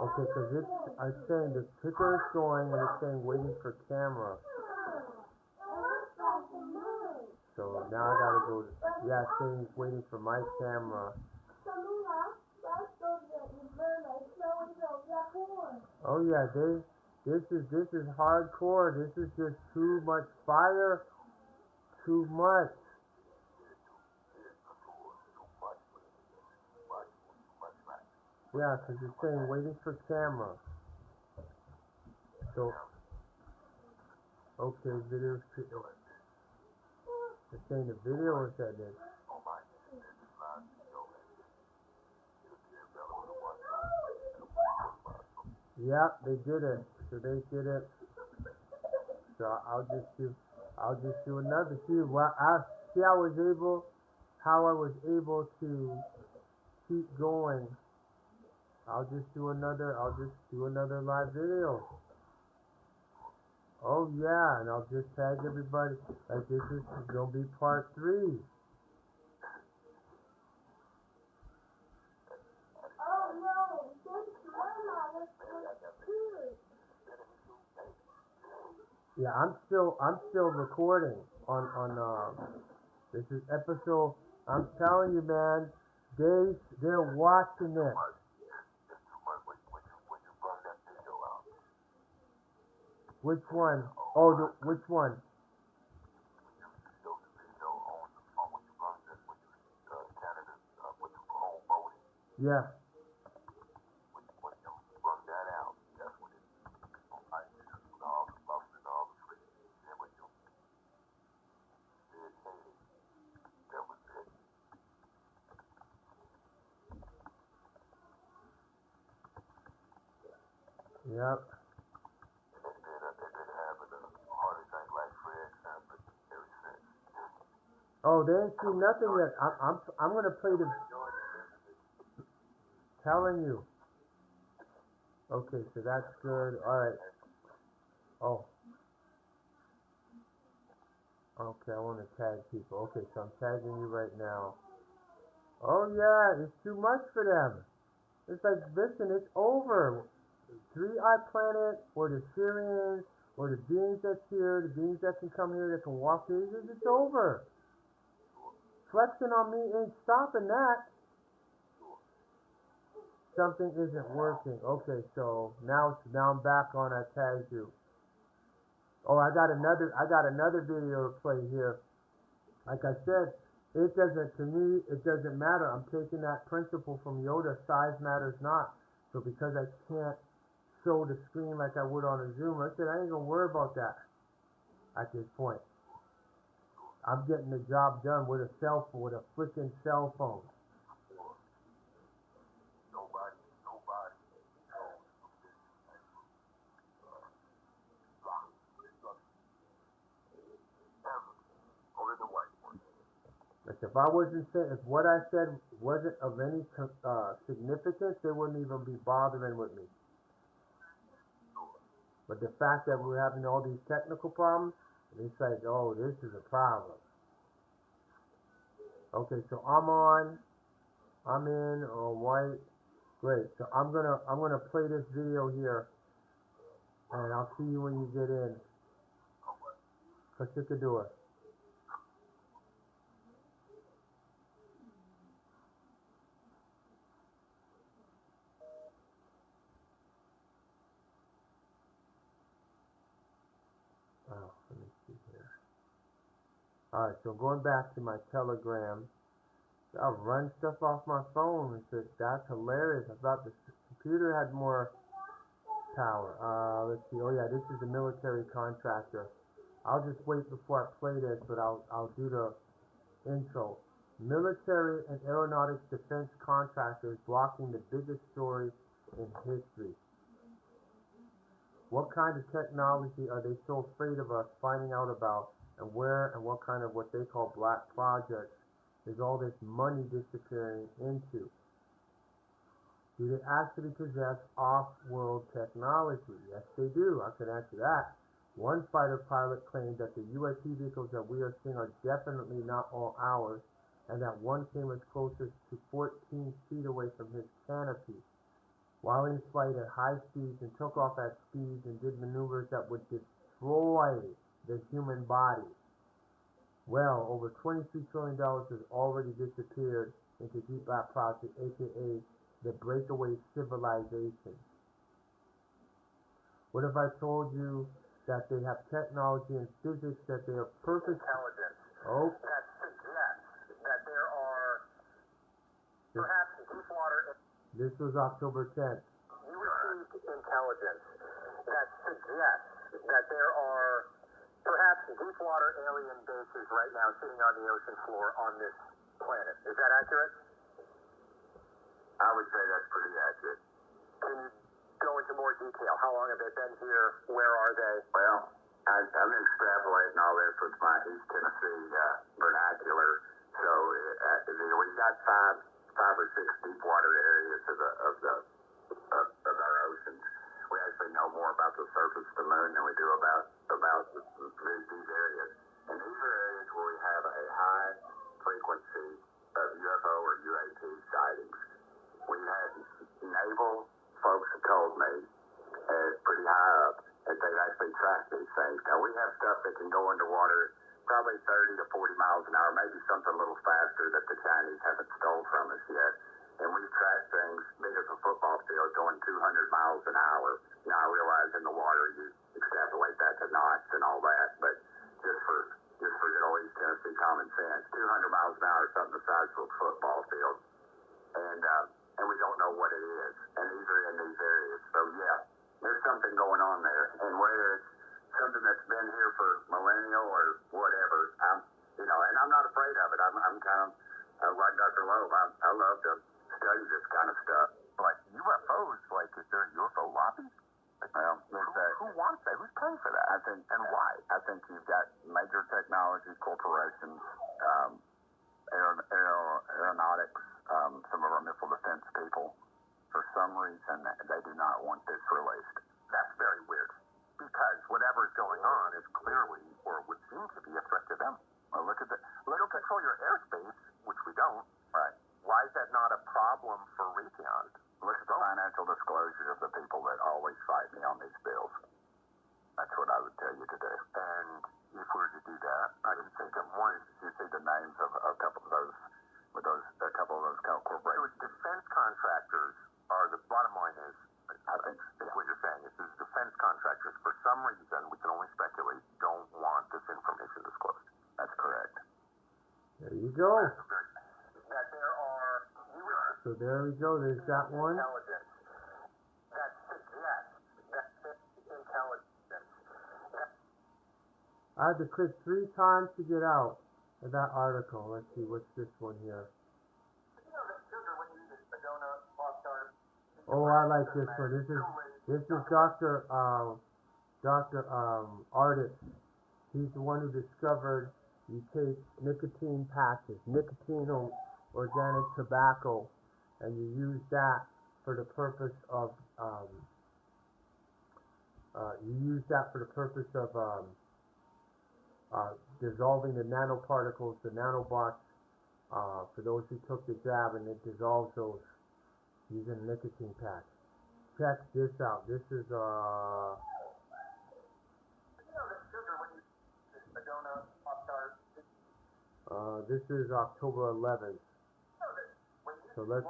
Okay, cause I'm saying the ticker is going and it's saying waiting for camera. So now I gotta go. Yeah, it's saying it's waiting for my camera. Oh yeah, this is hardcore. This is just too much fire. Too much. Yeah, because it's saying waiting for camera. So, okay, video. It's saying the video is that it. Yeah, they did it. So they did it. So I'll just do another. See, how I was able to keep going. I'll just do another live video. Oh yeah, and I'll just tag everybody. Like this is gonna be part 3. Yeah, I'm still recording on this is episode. I'm telling you, man, they're watching it. Which one? Oh, which one? Yeah. Yep. Oh, they ain't seen nothing yet. I'm gonna play the. Telling you. Okay, so that's good. All right. Oh. Okay, I want to tag people. Okay, so I'm tagging you right now. Oh yeah, it's too much for them. It's like, listen, it's over. 3-Eye Planet, or the Syrians, or the beings that's here, the beings that can come here, that can walk here. It's over. Flexing on me ain't stopping that. Something isn't working. Okay, so now I'm back on. I tagged you. Oh, I got another video to play here. Like I said, to me, it doesn't matter. I'm taking that principle from Yoda, size matters not. So because I can't show the screen like I would on a Zoom, I said I ain't gonna worry about that at this point. I'm getting the job done with a cell phone, with a freaking cell phone. Like if I wasn't saying, if what I said wasn't of any significance, they wouldn't even be bothering with me. But the fact that we're having all these technical problems, it's like, oh, this is a problem. Okay, so I'm in on white. Great. So I'm gonna play this video here, and I'll see you when you get in. Click the door. Oh, let me see here. All right, so going back to my Telegram, I'll run stuff off my phone. And said that's hilarious. I thought the computer had more power. Let's see. Oh yeah, this is a military contractor. I'll just wait before I play this, but I'll do the intro. Military and aeronautics defense contractors blocking the biggest story in history. What kind of technology are they so afraid of us finding out about, and where and what kind of what they call black projects is all this money disappearing into? Do they actually possess off-world technology? Yes, they do. I can answer that. One fighter pilot claimed that the UAP vehicles that we are seeing are definitely not all ours, and that one came as close as to 14 feet away from his canopy while in flight at high speeds and took off at speeds and did maneuvers that would destroy the human body. Well, over $23 trillion has already disappeared into Deep Black Project, aka the breakaway civilization. What if I told you that they have technology and physics that they are perfect? Intelligence. Oh. That suggests that there are perhaps deep water. This was October 10th. You received intelligence that suggests that there are perhaps deep water alien bases right now sitting on the ocean floor on this planet. Is that accurate? I would say that's pretty accurate. Can you go into more detail? How long have they been here? Where are they? Well, I'm extrapolating all this with my East Tennessee vernacular. So we've got five or six deep water areas of our oceans. We actually know more about the surface of the moon than we do about these areas. And these are areas where we have a high frequency of UFO or UAP sightings. We've had naval folks have told me pretty high up that they've actually tracked these things. Now we have stuff that can go underwater probably 30 to 40 miles an hour, maybe something a little faster that the Chinese haven't stole from us yet. And we've tracked things big as a football field going 200 miles an hour. Now I realize in the water you extrapolate that to knots and all that, but just for good old East Tennessee common sense, 200 miles an hour is something the size of a football field, and we don't know what it is. And these are in these areas, so yeah, there's something going on there. And whether it's something that's been here for millennial or whatever, and I'm not afraid of it. I'm kind of like Dr. Loeb. I love to study this kind of stuff. Like UFOs, like is there a UFO lobby? Like, well, who wants that? Who's paying for that? I think, and why? I think you've got major technology corporations, aeronautics, some of our missile defense people. For some reason, they do not want this released. That's very weird. Because whatever's going on is clearly, or would seem to be, a threat to them. Well, look at the. They don't control your airspace, which we don't. Right. Why is that not a problem for Raytheon? Look at the financial disclosures of the people that always fight me on these bills. That's what I would tell you to do. And if we were to do that, I can think of one. You see the names of a couple of those, a couple of those corporations. So defense contractors are the bottom line is. I think what you're saying is defense contractors, for some reason, we can only speculate, don't want this information disclosed. That's correct. There you go. That there are So there we go. There's that one. Intelligence that suggests that intelligence. I had to click 3 times to get out of that article. Let's see, what's this one here? You know that sugar when you eat a donut, Pop-Tart. Oh, I like this one. This is Dr. Artist. He's the one who discovered you take nicotine patches, nicotine or organic tobacco, and you use that for the purpose of dissolving the nanoparticles, the nanobots, for those who took the jab, and it dissolves those using a nicotine patch. Check this out. This is You know that sugar when you eat a donut, Pop-Tart. This is October 11th. So let's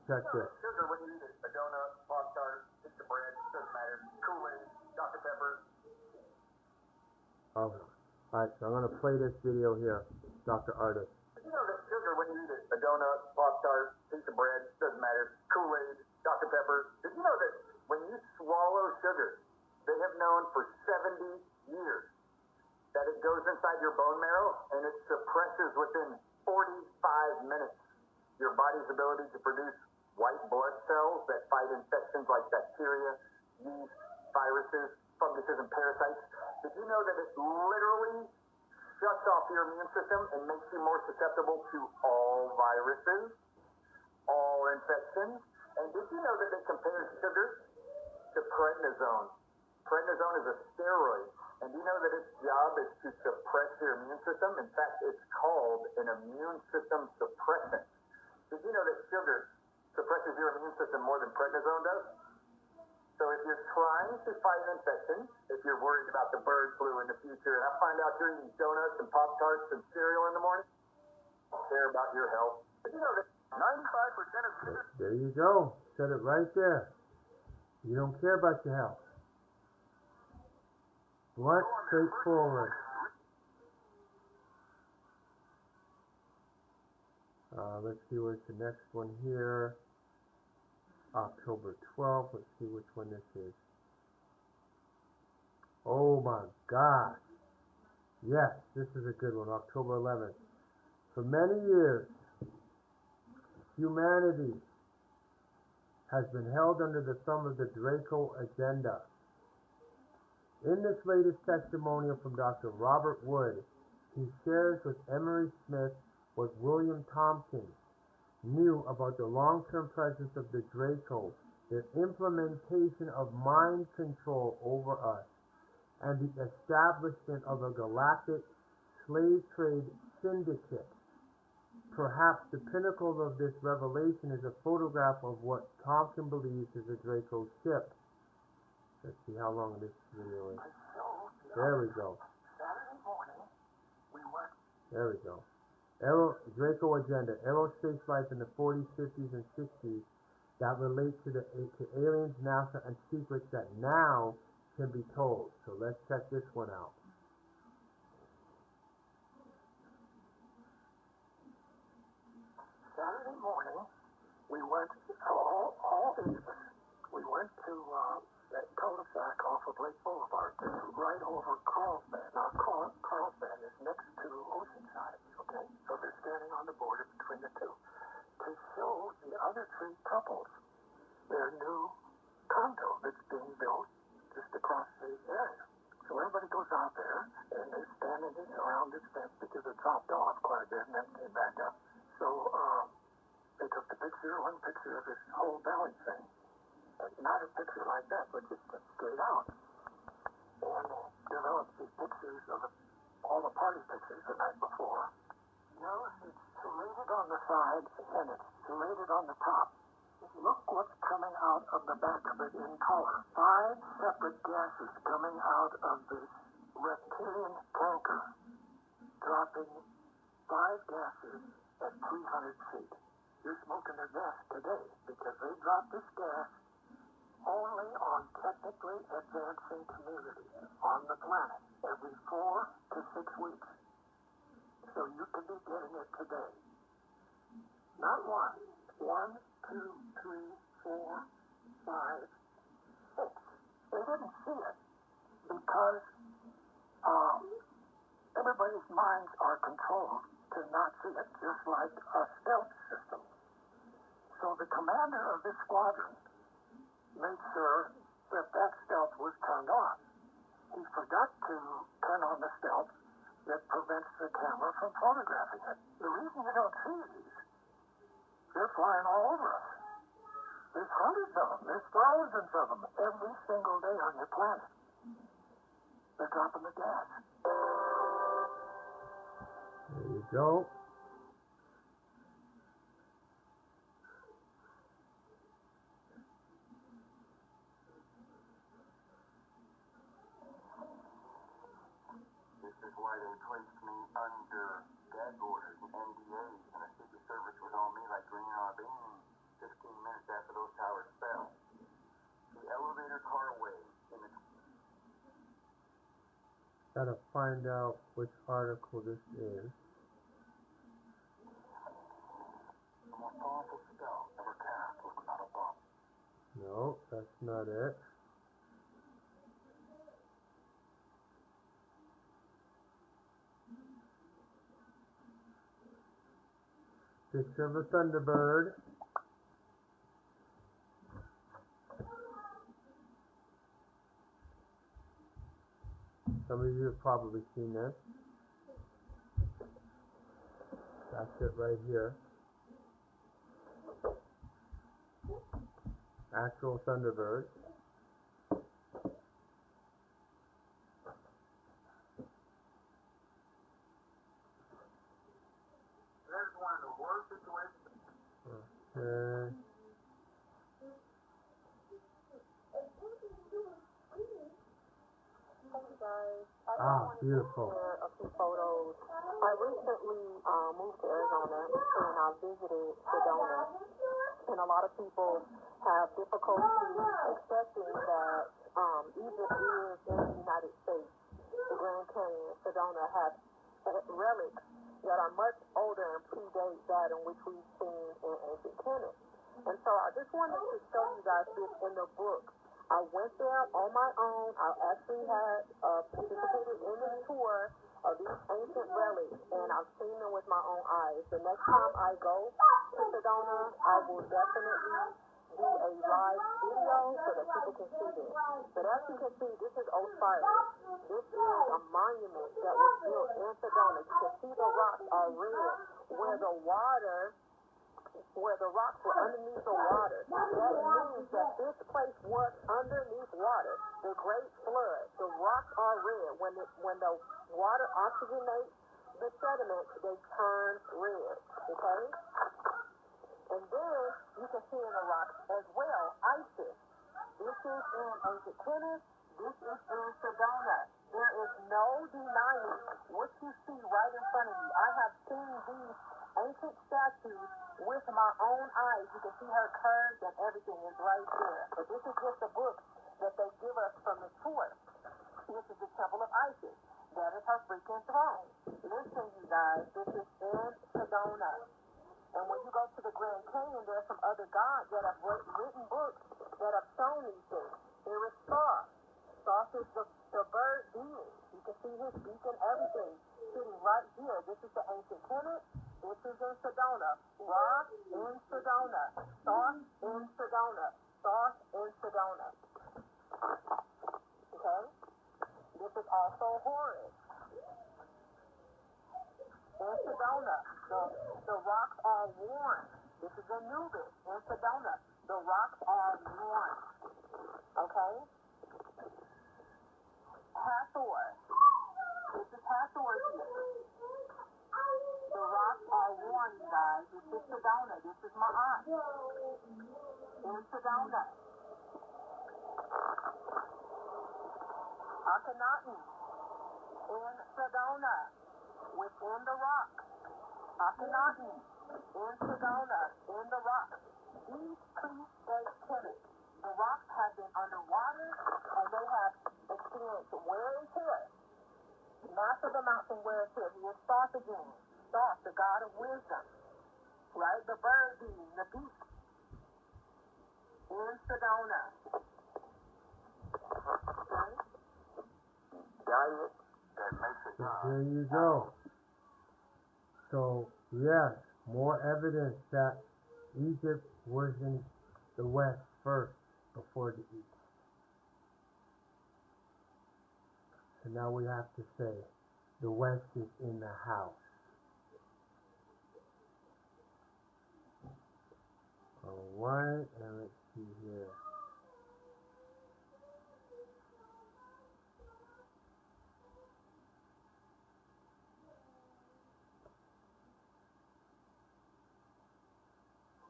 check this. Sugar when you eat a donut, Pop-Tart, piece of bread, doesn't matter. Kool-Aid, Dr. Pepper. Oh, alright, so I'm gonna play this video here, Dr. Artist. You know that sugar when you eat a donut, Pop-Tart, piece of bread, doesn't matter. Kool-Aid, Dr. Pepper. Did you know that when you swallow sugar, they have known for 70 years that it goes inside your bone marrow and it suppresses within 45 minutes your body's ability to produce white blood cells that fight infections like bacteria, yeast, viruses, funguses, and parasites. Did you know that it literally shuts off your immune system and makes you more susceptible to all viruses, all infections? And did you know that they compared sugar to prednisone? Prednisone is a steroid. And do you know that its job is to suppress your immune system? In fact, it's called an immune system suppressant. Did you know that sugar suppresses your immune system more than prednisone does? So if you're trying to fight an infection, if you're worried about the bird flu in the future, and I find out you're eating donuts and Pop-Tarts and cereal in the morning, I don't care about your health. Did you know that 95% of sugar... There you go. Said it right there. You don't care about your health. What? Straightforward. Let's see where's the next one here. October 12th. Let's see which one this is. Oh my gosh. Yes, this is a good one. October 11th. For many years, humanity has been held under the thumb of the Draco agenda. In this latest testimonial from Dr. Robert Wood, he shares with Emery Smith what William Tompkins knew about the long-term presence of the Dracos the implementation of mind control over us, and the establishment of a galactic slave trade syndicate. Perhaps the pinnacle of this revelation is a photograph of what Thompson believes is a Draco ship. Let's see how long this video is. There we go. Saturday morning, we went. There we go. Draco agenda. Aerospace life in the 40s, 50s, and 60s that relate to aliens, NASA, and secrets that now can be told. So let's check this one out. Saturday morning, we went, all these of us, we went to that cul-de-sac off of Lake Boulevard. This is right over Carlsbad. Now, Carlsbad is next to Oceanside, okay? So they're standing on the border between the two to show the other three couples their new condo that's being built just across the area. So everybody goes out there, and they're standing around this fence because it dropped off quite a bit and then came back up. So they took the picture, one picture of this whole valley thing. Not a picture like that, but just straight out. And developed these pictures of all the party pictures the night before. Notice it's serrated on the sides and it's serrated on the top. Look what's coming out of the back of it in color. 5 separate gases coming out of this reptilian tanker, dropping 5 gases at 300 feet. You're smoking their gas today because they drop this gas only on technically advancing communities on the planet every 4 to 6 weeks. So you could be getting it today. Not one. 1, 2, 3, 4, 5, 6. They didn't see it because everybody's minds are controlled to not see it, just like a stealth system. So the commander of this squadron made sure that that stealth was turned on. He forgot to turn on the stealth that prevents the camera from photographing it. The reason you don't see these, they're flying all over us. There's hundreds of them. There's thousands of them every single day on your planet. They're dropping the gas. There you go. This is why they placed me under gag orders and NDAs, and the Secret Service was on me like green on a bean 15 minutes after those towers fell. The elevator carway in the... Gotta find out which article this is. The most powerful spell ever cast was without a bomb. No, that's not it. Picture of a Thunderbird. Some of you have probably seen this. That's it right here. Actual Thunderbird. That's one of the worst situations. Okay. Hey guys, I Ah, beautiful. share a few photos. I recently moved to Arizona and I visited Sedona. And a lot of people have difficulty accepting that Egypt is in the United States. The Grand Canyon, Sedona, have relics that are much older and predate that in which we've seen in ancient Kemet. And so I just wanted to show you guys this in the book. I went there on my own. I actually had participated in the tour of these ancient relics, and I've seen them with my own eyes. The next time I go to Sedona, I will definitely do a live video so that people can see this. But as you can see, this is Osiris. This is a monument that was built in Sedona. You can see the rocks are red, where the water where the rocks were underneath the water. That means that this place was underneath water. The Great Flood. The rocks are red. When the water oxygenates the sediment, they turn red. Okay? And then you can see in the rocks as well, isis. This is in ancient Kemet. This is in Sedona. There is no denying what you see right in front of you. I have seen these ancient statues with my own eyes. You can see her curves and everything is right there. But this is just a book that they give us from the tour. This is the Temple of Isis. That is her freaking throne. Listen, you guys, this is in Sedona. And when you go to the Grand Canyon, there are some other gods that have written books that have shown these things. There is Thoth. Thoth is the bird being. You can see his beak and everything sitting right here. This is the ancient Kemet. This is in Sedona. Ra in Sedona. Thoth in Sedona. Thoth in Sedona. Okay? This is also Horus. In Sedona, the rocks are worn. This is Anubis in Sedona. The rocks are worn. Okay? Hathor. This is Hathor here. The rocks are worn, you guys. This is Sedona. This is Ma'at. In Sedona. Akhenaten. In Sedona. Within the rock. Akhenaten. In Sedona. In the rock. These predate Kemet. The rocks have been underwater and they have experienced wear and tear. Massive amounts of wear and tear. He is Thoth again. Thoth, the god of wisdom. Right? The bird being, the beak. In Sedona. Okay? Diet that makes a god. There you go. So, yes, more evidence that Egypt was in the West first before the East. So now we have to say the West is in the house. Alright, and let's see here.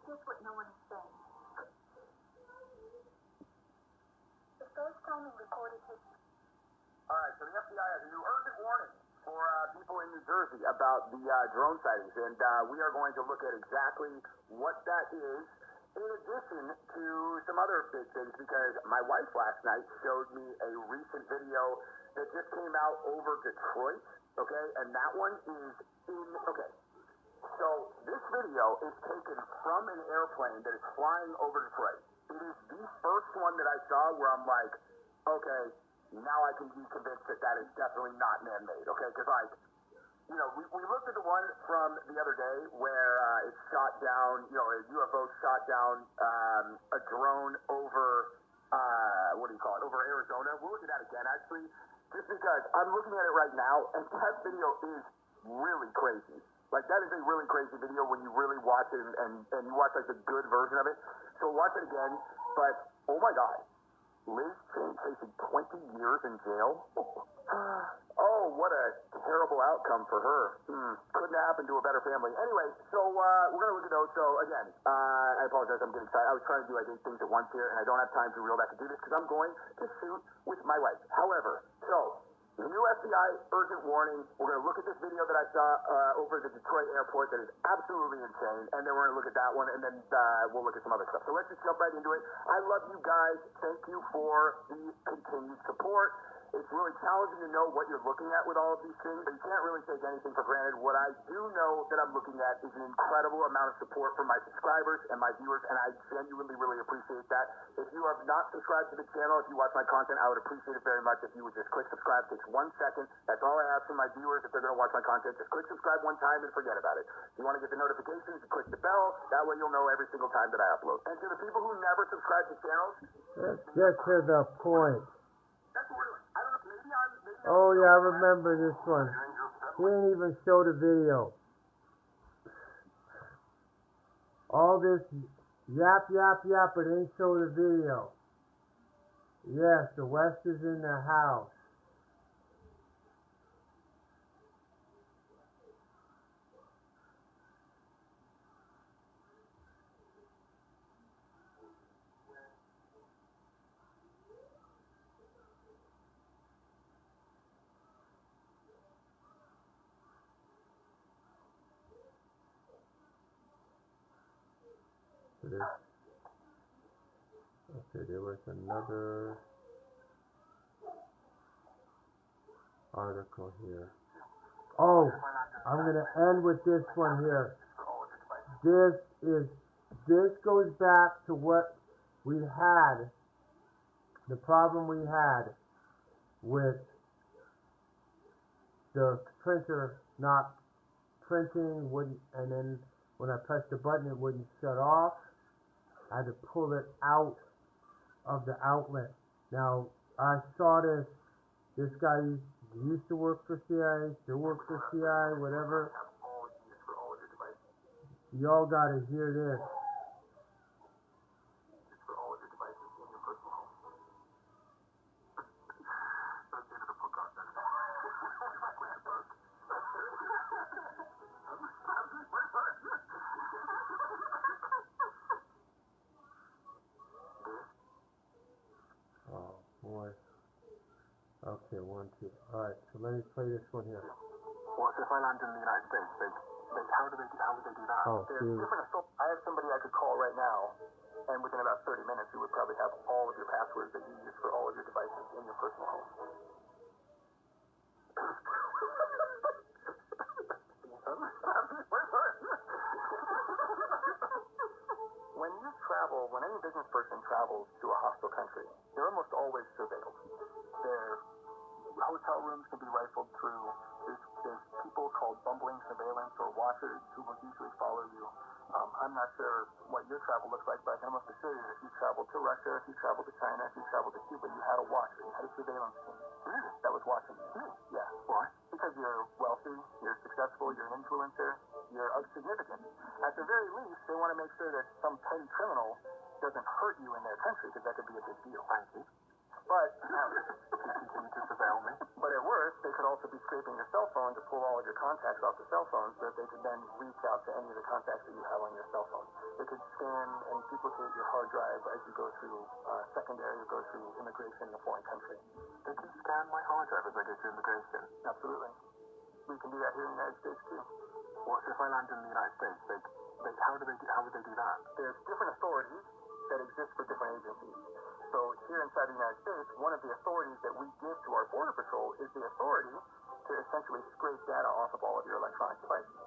Here's what no one is saying. The first time in recorded history. All right, so the FBI has a new urgent warning for people in New Jersey about the drone sightings, and we are going to look at exactly what that is, in addition to some other big things, because my wife last night showed me a recent video that just came out over Detroit, okay, and that one is okay. So this video is taken from an airplane that is flying over Detroit. It is the first one that I saw where I'm like, okay, now I can be convinced that that is definitely not man-made, okay? Because, like, you know, we looked at the one from the other day where it shot down, you know, a UFO shot down a drone over, what do you call it, over Arizona. We'll look at that again, actually, just because I'm looking at it right now, and that video is really crazy. Like, that is a really crazy video when you really watch it and you watch, like, the good version of it. So watch it again, but, oh my God, Liz Cheney facing 20 years in jail? Oh, what a terrible outcome for her. Couldn't happen to a better family. Anyway, so we're going to look at those. So, again, I apologize, I'm getting excited. I was trying to do like 8 things at once here, and I don't have time to reel back and do this because I'm going to shoot with my wife. However, so the new FBI urgent warning. We're going to look at this video that I saw over the Detroit airport that is absolutely insane, and then we're going to look at that one, and then we'll look at some other stuff. So let's just jump right into it. I love you guys. Thank you for the continued support. It's really challenging to know what you're looking at with all of these things, but you can't really take anything for granted. What I do know that I'm looking at is an incredible amount of support from my subscribers and my viewers, and I genuinely really appreciate that. If you have not subscribed to the channel, if you watch my content, I would appreciate it very much if you would just click subscribe. It takes 1 second. That's all I ask from my viewers. If they're going to watch my content, just click subscribe one time and forget about it. If you want to get the notifications, you click the bell. That way you'll know every single time that I upload. And to the people who never subscribe to channels, Let's get to the point. that's really, I don't know, maybe I'm Oh yeah, I remember this one. He didn't even show the video. All this yap, yap, yap, but ain't show the video. Yes, the West is in the house. Okay, there was another article here. Oh, I'm gonna end with this one here. This goes back to what we had, the problem we had with the printer not printing, wouldn't, and then when I pressed the button it wouldn't shut off. I had to pull it out of the outlet. Now I saw this guy used to work for CIA, still works for CIA, whatever. Y'all gotta hear this. Oh boy. Okay, 1, 2. Alright, so let me play this one here. What if I land in the United States? How would they do that? Oh, I have somebody I could call right now, and within about 30 minutes, you would probably have all of your passwords that you use for all of your devices in your personal home. When any business person travels to a hostile country, they're almost always surveilled. Their hotel rooms can be rifled through. There's people called bumbling surveillance or watchers who will usually follow you. I'm not sure what your travel looks like, but I can almost assure you that if you traveled to Russia, if you traveled to China, if you traveled to Cuba, you had a watcher, you had a surveillance team that was watching you. Yeah. Why? Because you're wealthy, you're successful, you're an influencer, you're of significance. At the very least, they want to make sure that some petty criminal doesn't hurt you in their country, because that could be a big deal. Thank you. But continue to surveil me. But at worst, they could also be scraping your cell phone to pull all of your contacts off the cell phone, so that they could then reach out to any of the contacts that you have on your cell phone. They could scan and duplicate your hard drive as you go through secondary or go through immigration in a foreign country. They can scan my hard drive as I go through immigration. Absolutely. We can do that here in the United States too. What if I land in the United States? How would they do that? There's different authorities that exist for different agencies. So here inside the United States, one of the authorities that we give to our Border Patrol is the authority to essentially scrape data off of all of your electronic devices.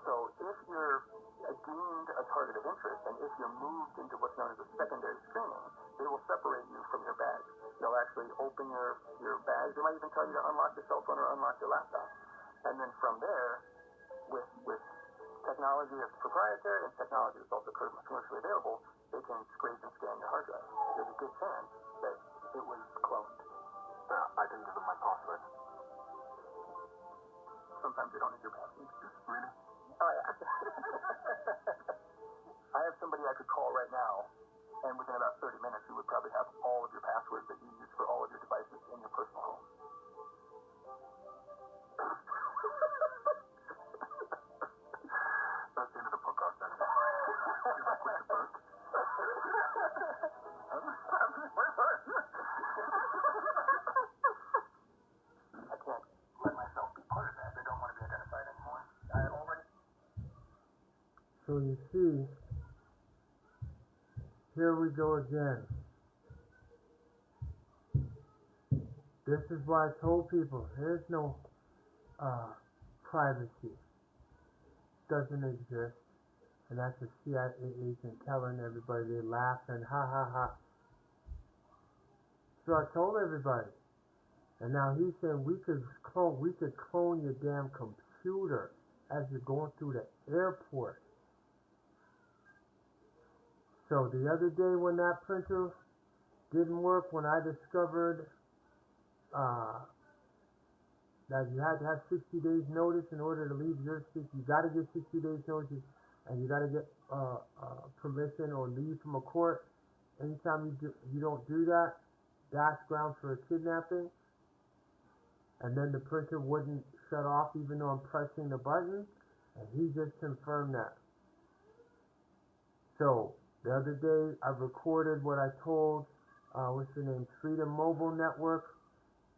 So if you're deemed a target of interest, and if you're moved into what's known as a secondary screening, they will separate you from your bag. They'll actually open your bag. They might even tell you to unlock your cell phone or unlock your laptop. And then from there, with technology that's proprietary and technology that's also commercially available, they can scrape and scan your hard drive. There's a good chance that it was cloned. I can give them my password. Sometimes they don't need your password. Really? Oh, yeah. I have somebody I could call right now, and within about 30 minutes, you would probably have all of your passwords that you use for all of your devices in your personal home. That's the end of the podcast, then. You want to quit the book? I can't let myself be part of that. They don't want to be identified anymore. I already. So you see, here we go again. This is why I told people, there's no privacy. Doesn't exist. And that's a CIA agent telling everybody, they laughing, ha ha ha. So I told everybody. And now he's saying we could clone your damn computer as you're going through the airport. So the other day when that printer didn't work, when I discovered that you had to have 60 days notice in order to leave your state, you got to get 60 days notice. and you got to get permission or leave from a court. Anytime you don't do that, that's grounds for a kidnapping. And then the printer wouldn't shut off even though I'm pressing the button, and he just confirmed that. So the other day I recorded what I told what's the name, Freedom Mobile Network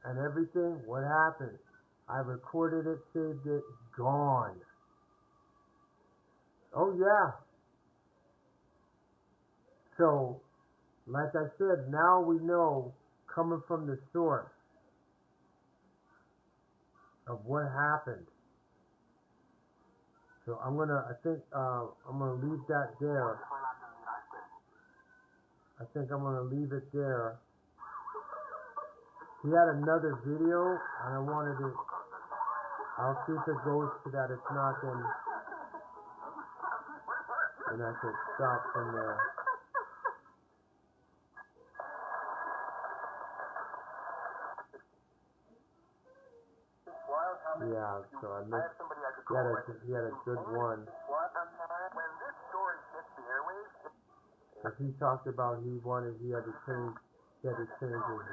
and everything. What happened? I recorded it, saved it, gone. Oh yeah. So like I said, now we know, coming from the source, of what happened. So I think I'm gonna leave that there. I think I'm gonna leave it there. He had another video, and I wanted to. I'll see if it goes to that. If not, then I could stop from there. Yeah, so I missed. He had a good one. When this story hit the airwaves, Because he talked about he had to change his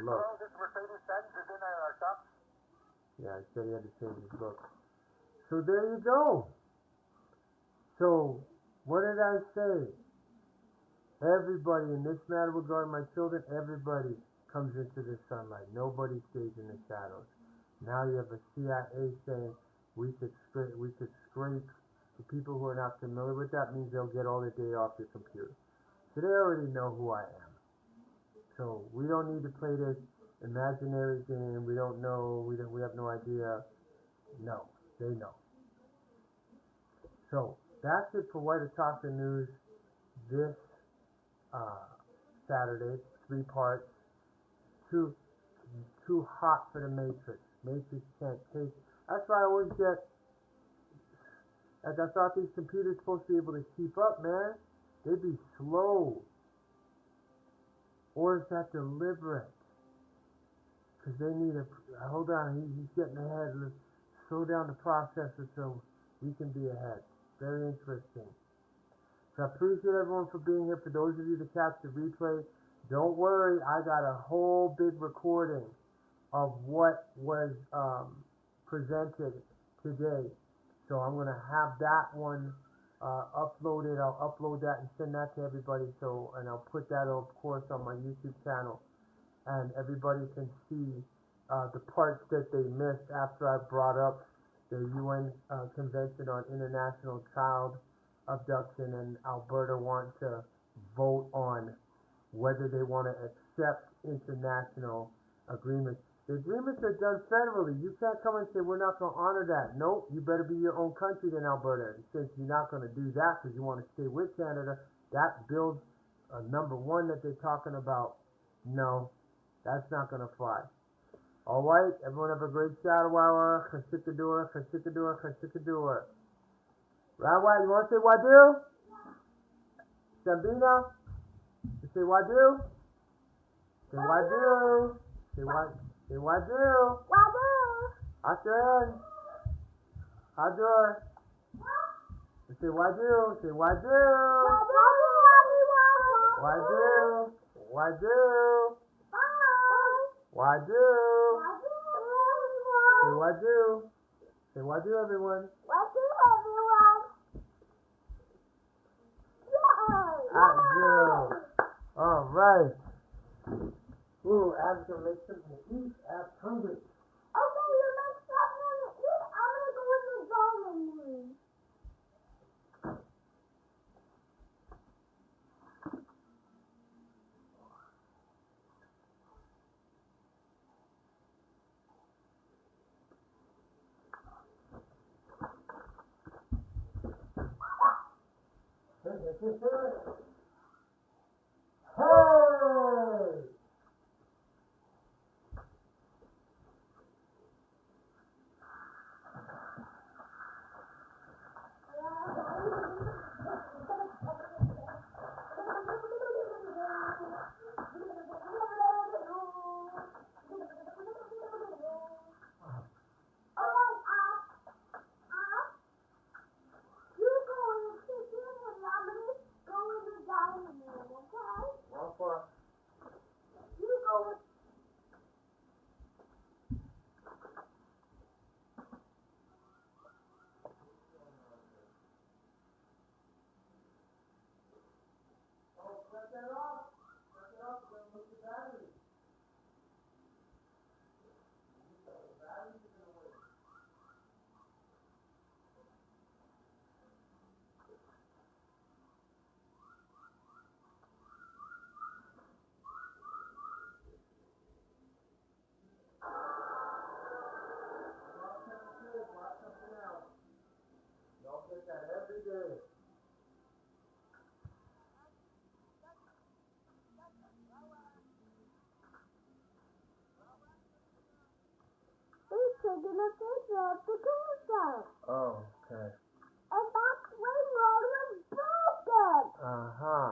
look. this Mercedes Benz is in our shop. Yeah, he said he had to change his look. So there you go. So, what did I say? Everybody, in this matter regarding my children, everybody comes into the sunlight. Nobody stays in the shadows. Now you have a CIA saying we could scrape. The people who are not familiar with that means they'll get all the data off your computer. So they already know who I am. So we don't need to play this imaginary game. We don't know. We have no idea. No, they know. So that's it for White Autochthon News this Saturday. 3 parts. Too hot for the Matrix. Matrix can't take. That's why I always get. Like I thought these computers supposed to be able to keep up, man. They'd be slow. Or is that deliberate? Because they need a. Hold on, he's getting ahead. Let's slow down the processor so we can be ahead. Very interesting. So I appreciate everyone for being here. For those of you that catch the replay, don't worry. I got a whole big recording of what was presented today. So I'm going to have that one uploaded. I'll upload that and send that to everybody. And I'll put that, of course, on my YouTube channel. And everybody can see the parts that they missed after I brought up the UN Convention on International Child Abduction, and Alberta want to vote on whether they want to accept international agreements. The agreements are done federally. You can't come and say, we're not going to honor that. Nope, you better be your own country than Alberta. And since you're not going to do that because you want to stay with Canada, that builds number one that they're talking about. No, that's not going to fly. All right, everyone have a great shadow hour. Chashikadura, chashikadura, chashikadura. Right, you want to say wadu? Sambina? You say wadu? Say wadu. Say wadu. Say wadu. Wadu. Akan. Hadur. Say wadu. Say wadu. Wadu. Wadu. Wadu. Say wadu. Say wadu, everyone. Wadu, everyone. Wadu. All right. Ooh, Ab's gonna make something to eat. Ab's hungry. Okay, you make something to eat. I'm gonna go in the dining room. Hey! You go in the kitchen. in the future to do so. Oh, okay. And that's when Roy was broken. Uh-huh.